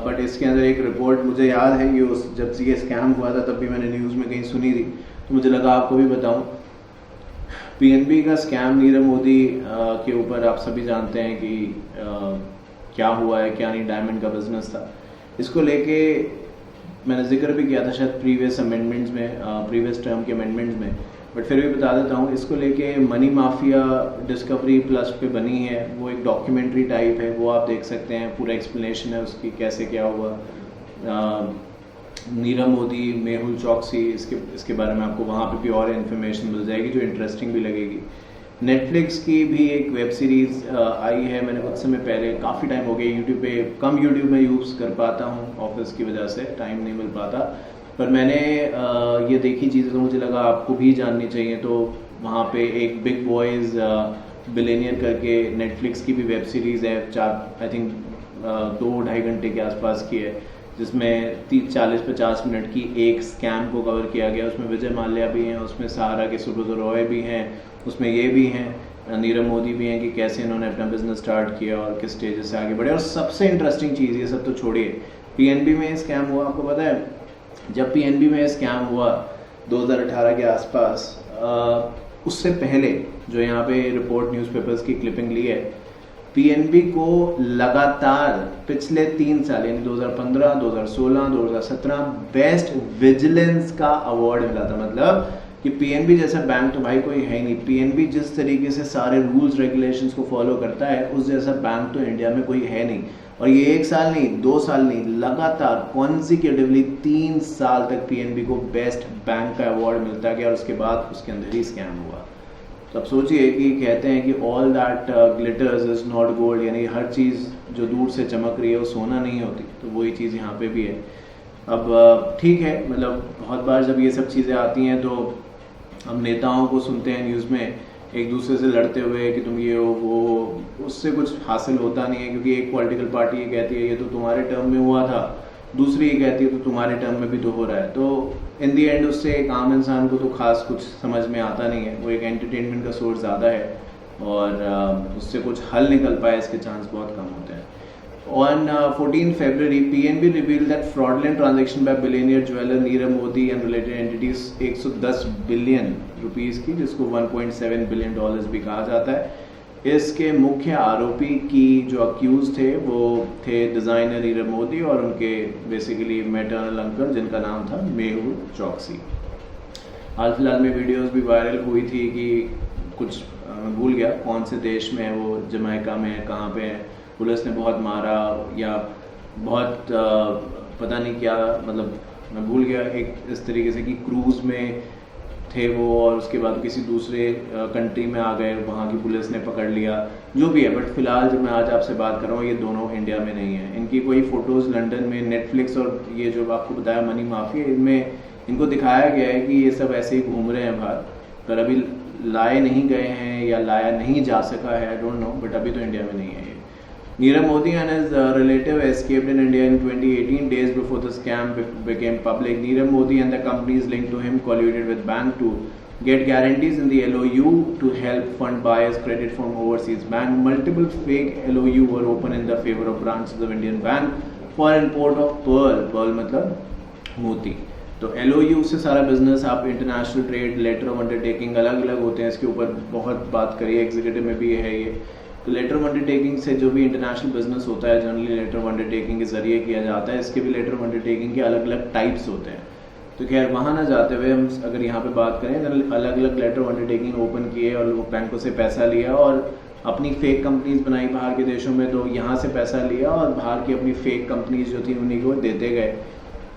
बट इसके अंदर एक रिपोर्ट मुझे याद है, ये जब ये स्कैम हुआ था तब भी मैंने न्यूज़ में कहीं सुनी थी, तो मुझे लगा आपको भी बताऊं। PNB का स्कैम, नीरव मोदी के ऊपर आप सभी जानते हैं कि क्या हुआ है, क्या नहीं, डायमंड का बिजनेस था। इसको लेके मैंने जिक्र भी किया था शायद प्रीवियस अमेंडमेंट्स में, प्रीवियस टर्म के अमेंडमेंट्स में, बट फिर भी बता देता हूँ। इसको लेके मनी माफिया डिस्कवरी प्लस पे बनी है, वो एक डॉक्यूमेंट्री टाइप है, वो आप देख सकते हैं, पूरा एक्सप्लेनेशन है उसकी कैसे क्या हुआ। नीरव मोदी, मेहुल चौकसी, इसके बारे में आपको वहाँ पे भी और इन्फॉर्मेशन मिल जाएगी जो इंटरेस्टिंग भी लगेगी। नेटफ्लिक्स की भी एक वेब सीरीज़ आई है, मैंने कुछ समय पहले, काफ़ी टाइम हो गया, यूट्यूब पे कम यूट्यूब में यूज़ कर पाता हूँ ऑफिस की वजह से, टाइम नहीं मिल पाता, पर मैंने ये देखी चीज़ें तो मुझे लगा आपको भी जाननी चाहिए। तो वहाँ पे एक बिग बॉयज़ बिलेनियर करके नेटफ्लिक्स की भी वेब सीरीज़ है, 4 आई थिंक 2-2.5 घंटे के आसपास की है, जिसमें 40-50 मिनट की एक स्कैम को कवर किया गया। उसमें विजय माल्या भी हैं, उसमें सहारा के सुब्रत रॉय भी हैं, उसमें ये भी हैं नीरव मोदी भी हैं कि कैसे इन्होंने अपना बिजनेस स्टार्ट किया और किस स्टेज से आगे बढ़े। और सबसे इंटरेस्टिंग चीज़, ये सब तो छोड़िए, पीएनबी में स्कैम हुआ, आपको पता है जब पीएनबी में स्कैम हुआ 2018 के आसपास, उससे पहले जो यहाँ पे रिपोर्ट न्यूज़पेपर्स की क्लिपिंग ली है, पीएनबी को लगातार पिछले 3 साल यानी 2015, 2016, 2017 बेस्ट विजिलेंस का अवार्ड मिला था। मतलब कि पीएनबी जैसा बैंक तो भाई कोई है ही नहीं। पीएनबी जिस तरीके से सारे रूल्स रेगुलेशंस को फॉलो करता है, उस जैसा बैंक तो इंडिया में कोई है नहीं। और ये 1 साल नहीं, 2 साल नहीं, लगातार कॉन्सिक्यूटिवली 3 साल तक पीएनबी को बेस्ट बैंक का अवार्ड मिलता गया, और उसके बाद उसके अंदर ही स्कैम हुआ। तो अब सोचिए कि कहते हैं कि all that glitters is not gold, यानी हर चीज़ जो दूर से चमक रही है वो सोना नहीं होती, तो वही चीज़ यहाँ पे भी है। अब ठीक है, मतलब बहुत बार जब ये सब चीज़ें आती हैं तो हम नेताओं को सुनते हैं न्यूज़ में एक दूसरे से लड़ते हुए कि तुम ये हो वो, उससे कुछ हासिल होता नहीं है, क्योंकि एक पॉलिटिकल पार्टी ये कहती है ये तो तुम्हारे टर्म में हुआ था, दूसरी ये कहती है तो तुम्हारे टर्म में भी तो हो रहा है। तो इन दी एंड उससे एक आम इंसान को तो खास कुछ समझ में आता नहीं है, वो एक एंटरटेनमेंट का सोर्स ज़्यादा है, और उससे कुछ हल निकल पाए इसके चांस बहुत कम होते हैं। On 14 February, PNB revealed that fraudulent transaction by billionaire jeweler Nirav Modi and related entities 110 billion rupees की, जिसको 1.7 बिलियन डॉलर्स भी कहा जाता है। इसके मुख्य आरोपी की जो अक्यूज थे वो थे डिज़ाइनर नीरव मोदी और उनके बेसिकली मैटरनल अंकल, जिनका नाम था मेहुल चौकसी। हाल फिलहाल में वीडियोस भी वायरल हुई थी कि कुछ भूल गया कौन से देश में है वो, जमैका में है, कहाँ पे है, पुलिस ने बहुत मारा या बहुत पता नहीं क्या, मतलब मैं भूल गया, एक इस तरीके से कि क्रूज़ में थे वो और उसके बाद किसी दूसरे कंट्री में आ गए, वहाँ की पुलिस ने पकड़ लिया, जो भी है। बट फिलहाल जब मैं आज आपसे बात कर रहा हूँ ये दोनों इंडिया में नहीं है। इनकी कोई फ़ोटोज़ लंदन में नेटफ्लिक्स और ये जो आपको बताया मनी माफिया, इनमें इनको दिखाया गया है कि ये सब ऐसे ही घूम रहे हैं बाहर, पर अभी लाए नहीं गए हैं या लाया नहीं जा सका है, आई डोंट नो, बट अभी तो इंडिया में नहीं है ये। Nirav Modi and his relative escaped in India in 2018, days before the scam became public. Nirav Modi and the companies linked to him colluded with bank to get guarantees in the LOU to help fund buyers credit from overseas bank. Multiple fake LOU were opened in the favor of branches of Indian bank for import of pearl. Pearl मतलब मोती। तो LOU से सारा business, आप international trade letter of undertaking अलग अलग होते हैं, इसके ऊपर बहुत बात करिए, एग्जीक्यूटिव में भी है ये। तो लेटर ऑफ अंडरटेकिंग से जो भी इंटरनेशनल बिजनेस होता है जनरली लेटर ऑफ अंडरटेकिंग के जरिए किया जाता है। इसके भी लेटर ऑफ अंडरटेकिंग के अलग अलग टाइप्स होते हैं। तो खैर वहाँ ना जाते हुए हम अगर यहाँ पे बात करें, अलग अलग लेटर ऑफ अंडरटेकिंग ओपन किए और लोग बैंकों से पैसा लिया और अपनी फेक कंपनीज बनाई बाहर के देशों में, तो यहाँ से पैसा लिया और बाहर की अपनी फेक कंपनीज जो थी उन्हीं को देते गए,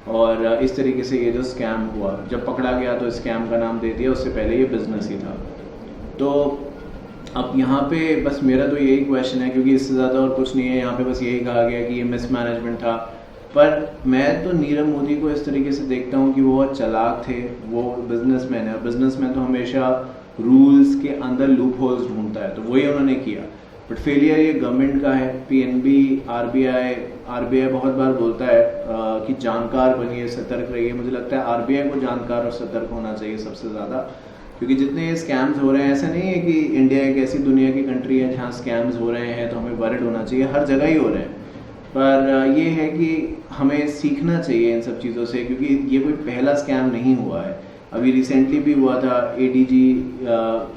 और इस तरीके से ये जो स्कैम हुआ, जब पकड़ा गया तो स्कैम का नाम दे दिया, उससे पहले ये बिजनेस ही था। तो अब यहाँ पे बस मेरा तो यही क्वेश्चन है, क्योंकि इससे ज़्यादा और कुछ नहीं है, यहाँ पे बस यही कहा गया कि ये मिसमैनेजमेंट था। पर मैं तो नीरव मोदी को इस तरीके से देखता हूँ कि वो बहुत चालाक थे, वो बिजनेसमैन है, और बिजनेसमैन तो हमेशा रूल्स के अंदर लूप होल्स ढूंढता है, तो वही उन्होंने किया। बट फेलियर ये गवर्नमेंट का है, पीएनबी, आरबीआई बहुत बार बोलता है कि जानकार बनिए, सतर्क रहिए। मुझे लगता है आरबीआई को जानकार और सतर्क होना चाहिए सबसे ज़्यादा, क्योंकि जितने स्कैम्स हो रहे हैं, ऐसा नहीं है कि इंडिया एक ऐसी दुनिया की कंट्री है जहाँ स्कैम्स हो रहे हैं तो हमें वरिड होना चाहिए, हर जगह ही हो रहे हैं। पर ये है कि हमें सीखना चाहिए इन सब चीज़ों से, क्योंकि ये कोई पहला स्कैम नहीं हुआ है। अभी रिसेंटली भी हुआ था, एडीजी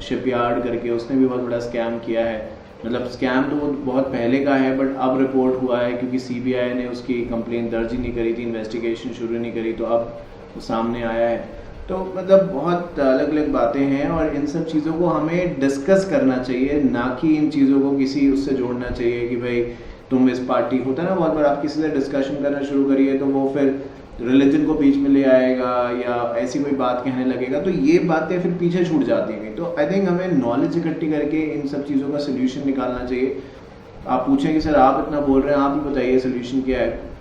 शिपयार्ड करके, उसने भी बहुत बड़ा स्कैम किया है। मतलब स्कैम तो वो बहुत पहले का है, बट अब रिपोर्ट हुआ है क्योंकि सीबीआई ने उसकी कंप्लेंट दर्ज ही नहीं करी थी, इन्वेस्टिगेशन शुरू नहीं करी, तो अब वो सामने आया है। तो मतलब बहुत अलग अलग बातें हैं, और इन सब चीज़ों को हमें डिस्कस करना चाहिए, ना कि इन चीज़ों को किसी उससे जोड़ना चाहिए कि भाई तुम इस पार्टी, होता है ना बहुत बार, आप किसी से डिस्कशन करना शुरू करिए तो वो फिर रिलीजन को बीच में ले आएगा या ऐसी कोई बात कहने लगेगा, तो ये बातें फिर पीछे छूट जाती हैं। तो आई थिंक हमें नॉलेज इकट्ठी करके इन सब चीज़ों का सोल्यूशन निकालना चाहिए। आप पूछें कि सर आप इतना बोल रहे हैं, आप ही बताइए सोल्यूशन क्या है।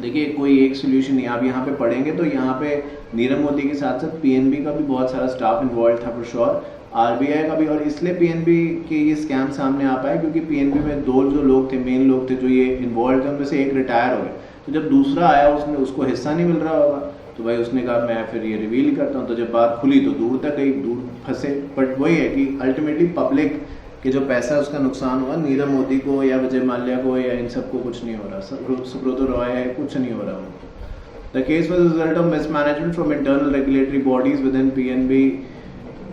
देखिए कोई एक सोल्यूशन नहीं, आप यहाँ पे पढ़ेंगे तो यहाँ पे नीरव मोदी के साथ साथ पीएनबी का भी बहुत सारा स्टाफ इन्वॉल्व था फॉर श्योर, आरबीआई का भी। और इसलिए पीएनबी के ये स्कैम सामने आ पाए क्योंकि पीएनबी में दो जो लोग थे, मेन लोग थे जो ये इन्वॉल्व थे, उनमें से एक रिटायर हो गए। तो जब दूसरा आया उसने उसको हिस्सा नहीं मिल रहा होगा, तो भाई उसने कहा मैं फिर ये रिवील करता हूँ। तो जब बात खुली तो दूर तक गई, दूर फंसे। बट वही है कि अल्टीमेटली पब्लिक के जो पैसा उसका नुकसान हुआ, नीरव मोदी को या विजय माल्या को या इन सबको कुछ नहीं हो रहा, सुब्रतो रॉय है, कुछ नहीं हो रहा उनको। The case was result of mismanagement from internal regulatory bodies with in PNB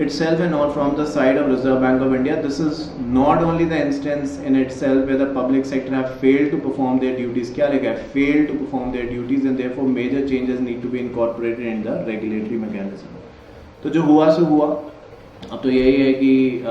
itself and not from the side of Reserve Bank of India. This is not only the instance in itself where the public sector have failed to perform their duties. क्या लिखा है? Failed to perform their duties and therefore major changes need to be incorporated in the regulatory mechanism. तो जो हुआ सो हुआ। अब तो यही है कि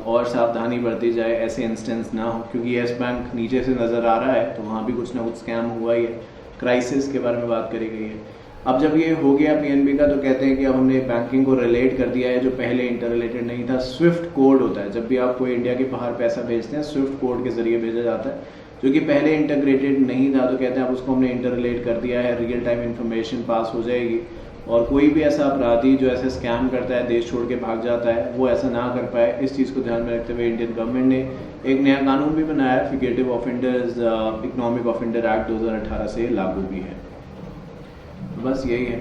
और सावधानी बरती जाए, ऐसे इंस्टेंस ना हो, क्योंकि येस बैंक नीचे से नज़र आ रहा है तो वहाँ भी कुछ ना कुछ स्कैम हुआ ही है। क्राइसिस के बारे में बात करी गई है। अब जब ये हो गया पीएनबी का, तो कहते हैं कि अब हमने बैंकिंग को रिलेट कर दिया है, जो पहले इंटर रिलेटेड नहीं था। स्विफ्ट कोड होता है, जब भी आप कोई इंडिया के बाहर पैसा भेजते हैं स्विफ्ट कोड के जरिए भेजा जाता है, जो कि पहले इंटीग्रेटेड नहीं था। तो कहते हैं अब उसको हमने इंटर रिलेट कर दिया है, रियल टाइम इन्फॉर्मेशन पास हो जाएगी और कोई भी ऐसा अपराधी जो ऐसे स्कैम करता है, देश छोड़ के भाग जाता है, वो ऐसा ना कर पाए। इस चीज़ को ध्यान में रखते हुए इंडियन गवर्नमेंट ने एक नया कानून भी बनाया, fugitive offenders economic offender act 2018 से लागू भी है। बस यही है।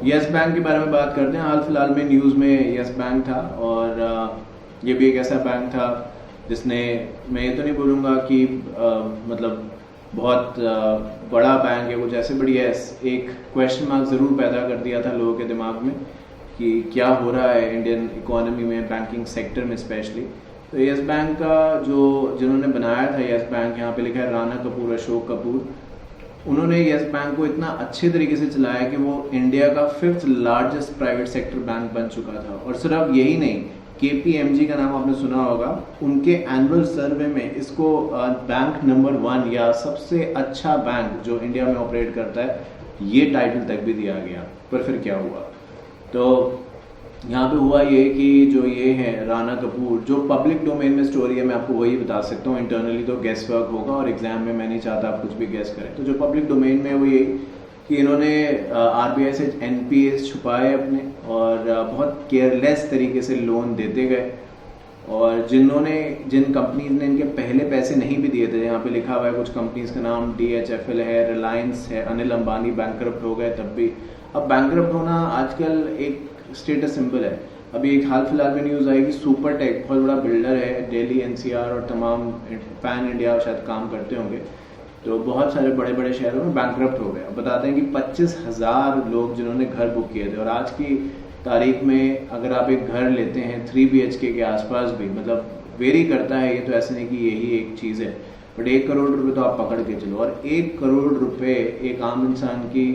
येस बैंक के बारे में बात करते हैं। हाल फिलहाल में न्यूज़ में येस बैंक था और ये भी एक ऐसा बैंक था जिसने, मैं ये तो नहीं बोलूँगा कि मतलब बहुत बड़ा बैंक है कुछ ऐसे, बड़ी एक क्वेश्चन मार्क ज़रूर पैदा कर दिया था लोगों के दिमाग में कि क्या हो रहा है इंडियन इकोनॉमी में, बैंकिंग सेक्टर में स्पेशली। तो येस बैंक का जिन्होंने बनाया था येस बैंक, यहाँ पे लिखा है राणा कपूर, अशोक कपूर। उन्होंने येस बैंक को इतना अच्छे तरीके से चलाया कि वो इंडिया का 5th largest private sector bank बन चुका था। और सिर्फ यही नहीं, KPMG का नाम आपने सुना होगा, उनके एनुअल सर्वे में इसको बैंक नंबर 1 या सबसे अच्छा बैंक जो इंडिया में ऑपरेट करता है, ये टाइटल तक भी दिया गया। पर फिर क्या हुआ? तो यहाँ पे हुआ ये कि जो ये है राणा कपूर, जो पब्लिक डोमेन में स्टोरी है मैं आपको वही बता सकता हूँ, इंटरनली तो गेस वर्क होगा और एग्जाम में मैं नहीं चाहता आप कुछ भी गेस करें। तो जो पब्लिक डोमेन में वो ये कि इन्होंने RBI से NPAs छुपाए अपने और बहुत केयरलेस तरीके से लोन देते गए। और जिन कंपनीज ने इनके पहले पैसे नहीं भी दिए थे, यहाँ पे लिखा हुआ है कुछ कंपनीज का नाम, DHFL है, रिलायंस है, अनिल अंबानी बैंकरप्ट हो गए तब भी। अब बैंकरप्ट होना आजकल एक स्टेटस सिंबल है। अभी एक हाल फिलहाल में न्यूज़ आई कि सुपरटेक बहुत बड़ा बिल्डर है, दिल्ली NCR और तमाम पैन इंडिया शायद काम करते होंगे, तो बहुत सारे बड़े बड़े शहरों में बैंकरप्ट हो गए। बताते हैं कि 25,000 लोग जिन्होंने घर बुक किए थे, और आज की तारीख में अगर आप एक घर लेते हैं 3 BHK के आसपास भी, मतलब वेरी करता है, ये तो ऐसे नहीं कि यही एक चीज़ है, बट 1 करोड़ रुपए तो आप पकड़ के चलो। और 1 करोड़ रुपए एक आम इंसान की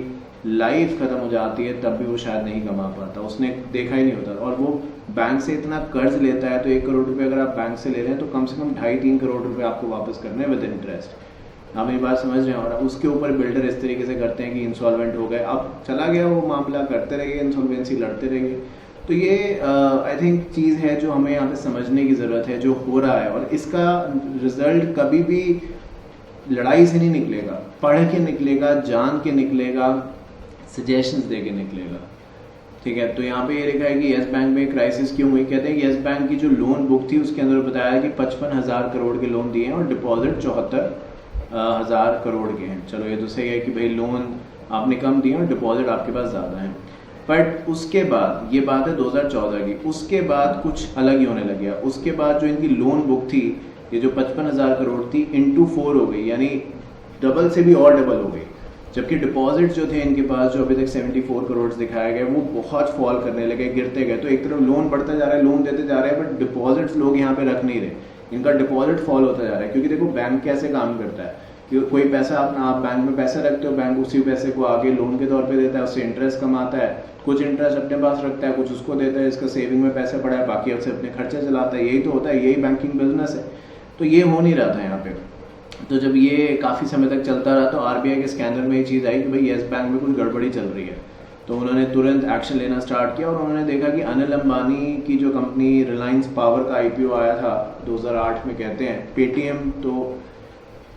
लाइफ खत्म हो जाती है तब भी वो शायद नहीं कमा पाता, उसने देखा ही नहीं होता। और वो बैंक से इतना कर्ज लेता है, तो 1 करोड़ रुपए अगर आप बैंक से ले रहे हैं तो कम से कम 2.5-3 करोड़ रुपए आपको वापस करने हैं विद इंटरेस्ट। आप मेरी बात समझ रहे हैं? और उसके ऊपर बिल्डर इस तरीके से करते हैं कि इंसॉल्वेंट हो गए, अब चला गया वो मामला, करते रहिए, इंसॉल्वेंसी लड़ते रहिए। तो ये आई थिंक चीज़ है जो हमें यहाँ पे समझने की ज़रूरत है जो हो रहा है। और इसका रिजल्ट कभी भी लड़ाई से नहीं निकलेगा, पढ़ के निकलेगा, जान के निकलेगा, सजेशंस दे के निकलेगा। ठीक है, तो यहाँ पे ये लिखा है कि येस बैंक में क्राइसिस क्यों हुई। कहते हैं कि येस बैंक की जो लोन बुक थी उसके अंदर बताया कि 55,000 करोड़ के लोन दिए हैं और डिपॉजिट 74,000 करोड़ के हैं। चलो ये तो सही है कि भाई लोन आपने कम दिए और डिपॉजिट आपके पास ज़्यादा है। बट उसके बाद, ये बात है 2014 की, उसके बाद कुछ अलग ही होने लग गया। उसके बाद जो इनकी लोन बुक थी, ये जो 55,000 करोड़ थी इंटू 4 हो गई, यानी डबल से भी और डबल हो गई। जबकि डिपॉजिट्स जो थे इनके पास, जो अभी तक 74 करोड़ दिखाया गया, वो बहुत फॉल करने लगे, गिरते गए। तो एक तरफ लोन बढ़ता जा रहा है, लोन देते जा रहे हैं, बट डिपॉजिट्स लोग यहाँ पे रख नहीं रहे, इनका डिपॉजिट फॉल होता जा रहा है। क्योंकि देखो बैंक कैसे काम करता है कि कोई पैसा आप बैंक में पैसा रखते हो, बैंक उसी पैसे को आगे लोन के तौर पे देता है, उससे इंटरेस्ट कमाता है, कुछ इंटरेस्ट अपने पास रखता है, कुछ उसको देता है, इसका सेविंग में पैसा पड़ा है, बाकी उससे अपने खर्चे चलाता है। यही तो होता है, यही बैंकिंग बिजनेस है। तो ये हो नहीं रहा था यहाँ पे। तो जब ये काफ़ी समय तक चलता रहा तो आरबीआई के स्कैनर में ये चीज़ आई कि भाई येस बैंक में कुछ गड़बड़ी चल रही है। तो उन्होंने तुरंत एक्शन लेना स्टार्ट किया और उन्होंने देखा कि अनिल अंबानी की जो कंपनी रिलायंस पावर का आईपीओ आया था 2008 में कहते हैं, पेटीएम, तो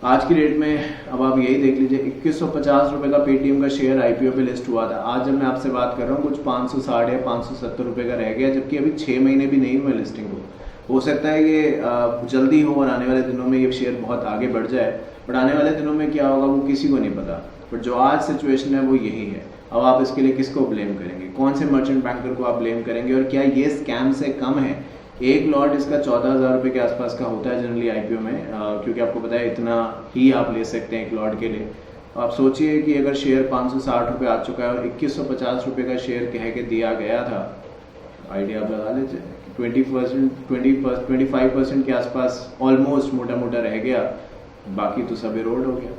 आज की डेट में अब आप यही देख लीजिए 2150 रुपये का पेटीएम का शेयर आईपीओ पे लिस्ट हुआ था। आज जब मैं आपसे बात कर रहा हूँ कुछ 560 या 570 रुपये का रह गया, जबकि अभी 6 महीने भी नहीं हुए लिस्टिंग को। हो सकता है ये जल्दी हो और आने वाले दिनों में ये शेयर बहुत आगे बढ़ जाए, बट आने वाले दिनों में क्या होगा वो किसी को नहीं पता। बट जो आज सिचुएशन है वो यही है। अब आप इसके लिए किसको ब्लेम करेंगे, कौन से मर्चेंट बैंकर को आप ब्लेम करेंगे, और क्या ये स्कैम से कम है? एक लॉट इसका 14,000 रुपये के आसपास का होता है जनरली आईपीओ में, क्योंकि आपको पता है इतना ही आप ले सकते हैं एक लॉट के लिए। आप सोचिए कि अगर शेयर 560 रुपये आ चुका है और 2150 रुपये का शेयर कह के दिया गया था, आइडिया आप लगा लीजिए 25% के आसपास ऑलमोस्ट मोटा मोटा रह गया, बाकी तो सब इरोड हो गया।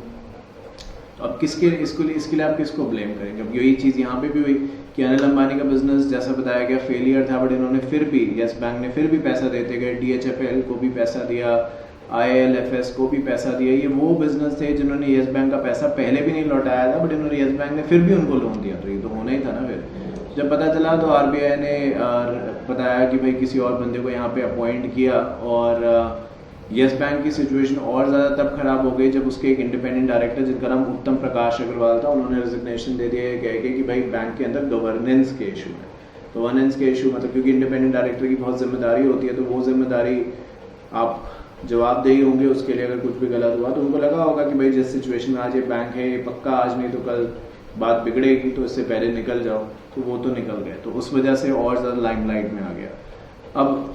अब इसके लिए आप किसको ब्लेम करेंगे? अब यही चीज़ यहाँ पे भी हुई कि अनिल अंबानी का बिजनेस जैसा बताया गया फेलियर था, बट इन्होंने फिर भी, येस बैंक ने फिर भी पैसा देते गए, DHFL को भी पैसा दिया, ILFS को भी पैसा दिया। ये वो बिजनेस थे जिन्होंने येस बैंक का पैसा पहले भी नहीं लौटाया था, बट इन्होंने येस बैंक ने फिर भी उनको लोन दिया, तो ये तो होना ही था ना। फिर जब पता चला तो RBI ने बताया कि भाई किसी और बंदे को यहाँ पे अपॉइंट किया, और येस बैंक की सिचुएशन और ज़्यादा तब खराब हो गई जब उसके एक इंडिपेंडेंट डायरेक्टर जिनका नाम उत्तम प्रकाश अग्रवाल था, उन्होंने रेजिग्नेशन दे दिया कह के कि भाई बैंक के अंदर गवर्नेंस के इशू है। गवर्नेंस के इशू मतलब क्योंकि इंडिपेंडेंट डायरेक्टर की बहुत जिम्मेदारी होती है, तो वो जिम्मेदारी आप जवाबदेही होंगे उसके लिए। अगर कुछ भी गलत हुआ तो उनको लगा होगा कि भाई जिस सिचुएशन में आज ये बैंक है, ये पक्का आज नहीं तो कल बात बिगड़ेगी, तो इससे पहले निकल जाओ, तो वो तो निकल गए, तो उस वजह से और ज़्यादा लाइमलाइट में आ गया। अब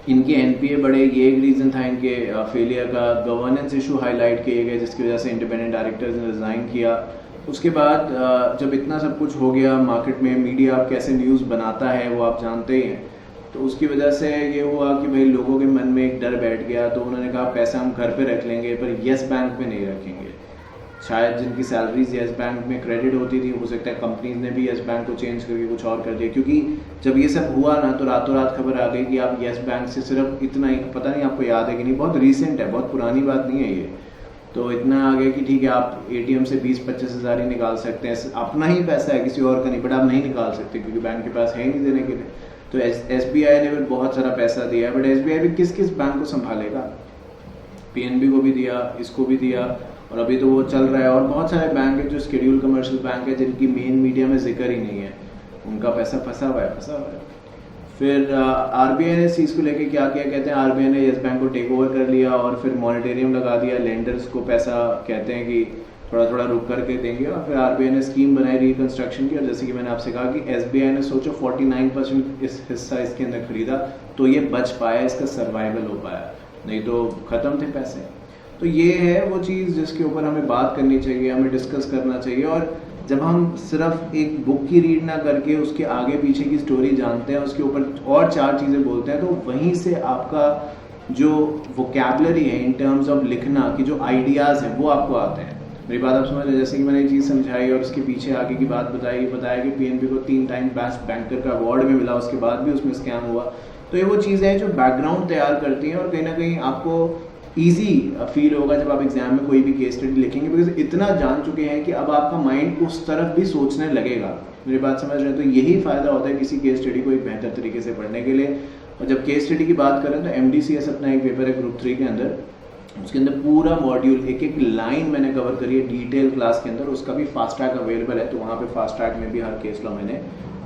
इनके एनपीए बढ़े, ये एक रीज़न था इनके फेलियर का। गवर्नेंस इशू हाईलाइट किए गए जिसकी वजह से इंडिपेंडेंट डायरेक्टर्स ने रिज़ाइन किया। उसके बाद जब इतना सब कुछ हो गया मार्केट में, मीडिया कैसे न्यूज़ बनाता है वो आप जानते ही हैं, तो उसकी वजह से ये हुआ कि भाई लोगों के मन में एक डर बैठ गया, तो उन्होंने कहा पैसा हम घर पे रख लेंगे पर येस बैंक में नहीं रखेंगे। शायद जिनकी सैलरीज येस बैंक में क्रेडिट होती थी, हो सकता है कंपनीज ने भी येस बैंक को चेंज करके कुछ और कर दिया, क्योंकि जब ये सब हुआ ना तो रातों रात खबर आ गई कि आप येस बैंक से सिर्फ इतना ही, पता नहीं आपको याद है कि नहीं, बहुत रीसेंट है, बहुत पुरानी बात नहीं है ये, तो इतना आ गया कि ठीक है आप ATM से 20-25 हज़ार ही निकाल सकते हैं, अपना ही पैसा है किसी और का नहीं, बट आप नहीं निकाल सकते क्योंकि बैंक के पास है ही नहीं देने के लिए। तो SBI ने भी बहुत सारा पैसा दिया, बट SBI भी किस किस बैंक को संभालेगा? PNB को भी दिया, इसको भी दिया, और अभी तो वो चल रहा है। और बहुत सारे बैंक है जो शेड्यूल कमर्शियल बैंक है जिनकी मेन मीडिया में जिक्र ही नहीं है, उनका पैसा फंसा हुआ है। फिर RBI ने इस चीज़ को लेके क्या किया, कहते हैं RBI ने येस बैंक को टेक ओवर कर लिया और फिर मॉनिटरियम लगा दिया, लेंडर्स को पैसा कहते हैं कि थोड़ा थोड़ा रुक करके देंगे, और फिर RBI ने स्कीम बनाई रिकंस्ट्रक्शन की। और जैसे कि मैंने आपसे कहा कि SBI ने सोचो 49% इस हिस्सा इसके अंदर खरीदा, तो ये बच पाया, इसका सर्वाइवल हो पाया, नहीं तो ख़त्म थे पैसे। तो ये है वो चीज़ जिसके ऊपर हमें बात करनी चाहिए, हमें डिस्कस करना चाहिए। और जब हम सिर्फ एक बुक की रीड ना करके उसके आगे पीछे की स्टोरी जानते हैं, उसके ऊपर और 4 चीज़ें बोलते हैं, तो वहीं से आपका जो वोकैबुलरी है इन टर्म्स ऑफ लिखना की जो आइडियाज़ हैं वो आपको आते हैं। मेरी बात आप समझ रहे हैं? जैसे कि मैंने ये चीज़ समझाई और उसके पीछे आगे की बात बताया कि PNB को 3 टाइम बेस्ट बैंकर का अवार्ड भी मिला, उसके बाद भी उसमें स्कैम हुआ। तो ये वो चीज़ें हैं जो बैकग्राउंड तैयार करती हैं, और कहीं ना कहीं आपको ईजी फील होगा जब आप एग्जाम में कोई भी केस स्टडी लिखेंगे, बिकॉज इतना जान चुके हैं कि अब आपका माइंड उस तरफ भी सोचने लगेगा। मेरी बात समझ रहे हैं? तो यही फ़ायदा होता है किसी केस स्टडी को एक बेहतर तरीके से पढ़ने के लिए। और जब केस स्टडी की बात करें तो MDCS अपना एक पेपर है ग्रुप 3 के अंदर, उसके अंदर पूरा मॉड्यूल एक एक लाइन मैंने कवर करी है डिटेल क्लास के अंदर, उसका भी फास्ट ट्रैक अवेलेबल है, तो वहाँ पे फास्ट ट्रैक में भी हर केस लॉ मैंने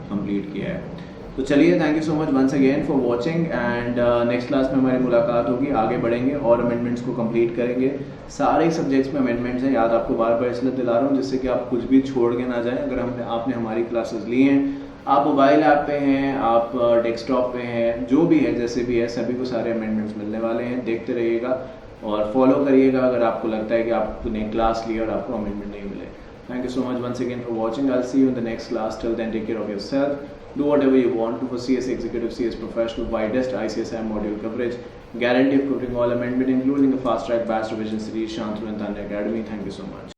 कंप्लीट किया है। तो चलिए, thank you so much once again for watching, and next class में हमारी मुलाकात होगी, आगे बढ़ेंगे और अमेंडमेंट्स को कंप्लीट करेंगे। सारे सब्जेक्ट्स में अमेंडमेंट्स हैं, याद आपको बार बार इसलिए दिला रहा हूँ जिससे कि आप कुछ भी छोड़ के ना जाएं। अगर आपने हमारी क्लासेस ली हैं, आप मोबाइल ऐप पे हैं, आप डेस्कटॉप पे हैं, जो भी है जैसे भी है, सभी को सारे अमेंडमेंट्स मिलने वाले हैं। देखते रहिएगा और फॉलो करिएगा अगर आपको लगता है कि आपने क्लास ली और आपको अमेंडमेंट नहीं मिले। Thank you so much once again for watching. I'll see you in the next class. Till then, take care of yourself. Do whatever you want to for CS Executive, CS Professional, widest ICSI module coverage. Guarantee of covering all amendment, including the fast track batch revision series, Shantanu and Tanya Academy. Thank you so much.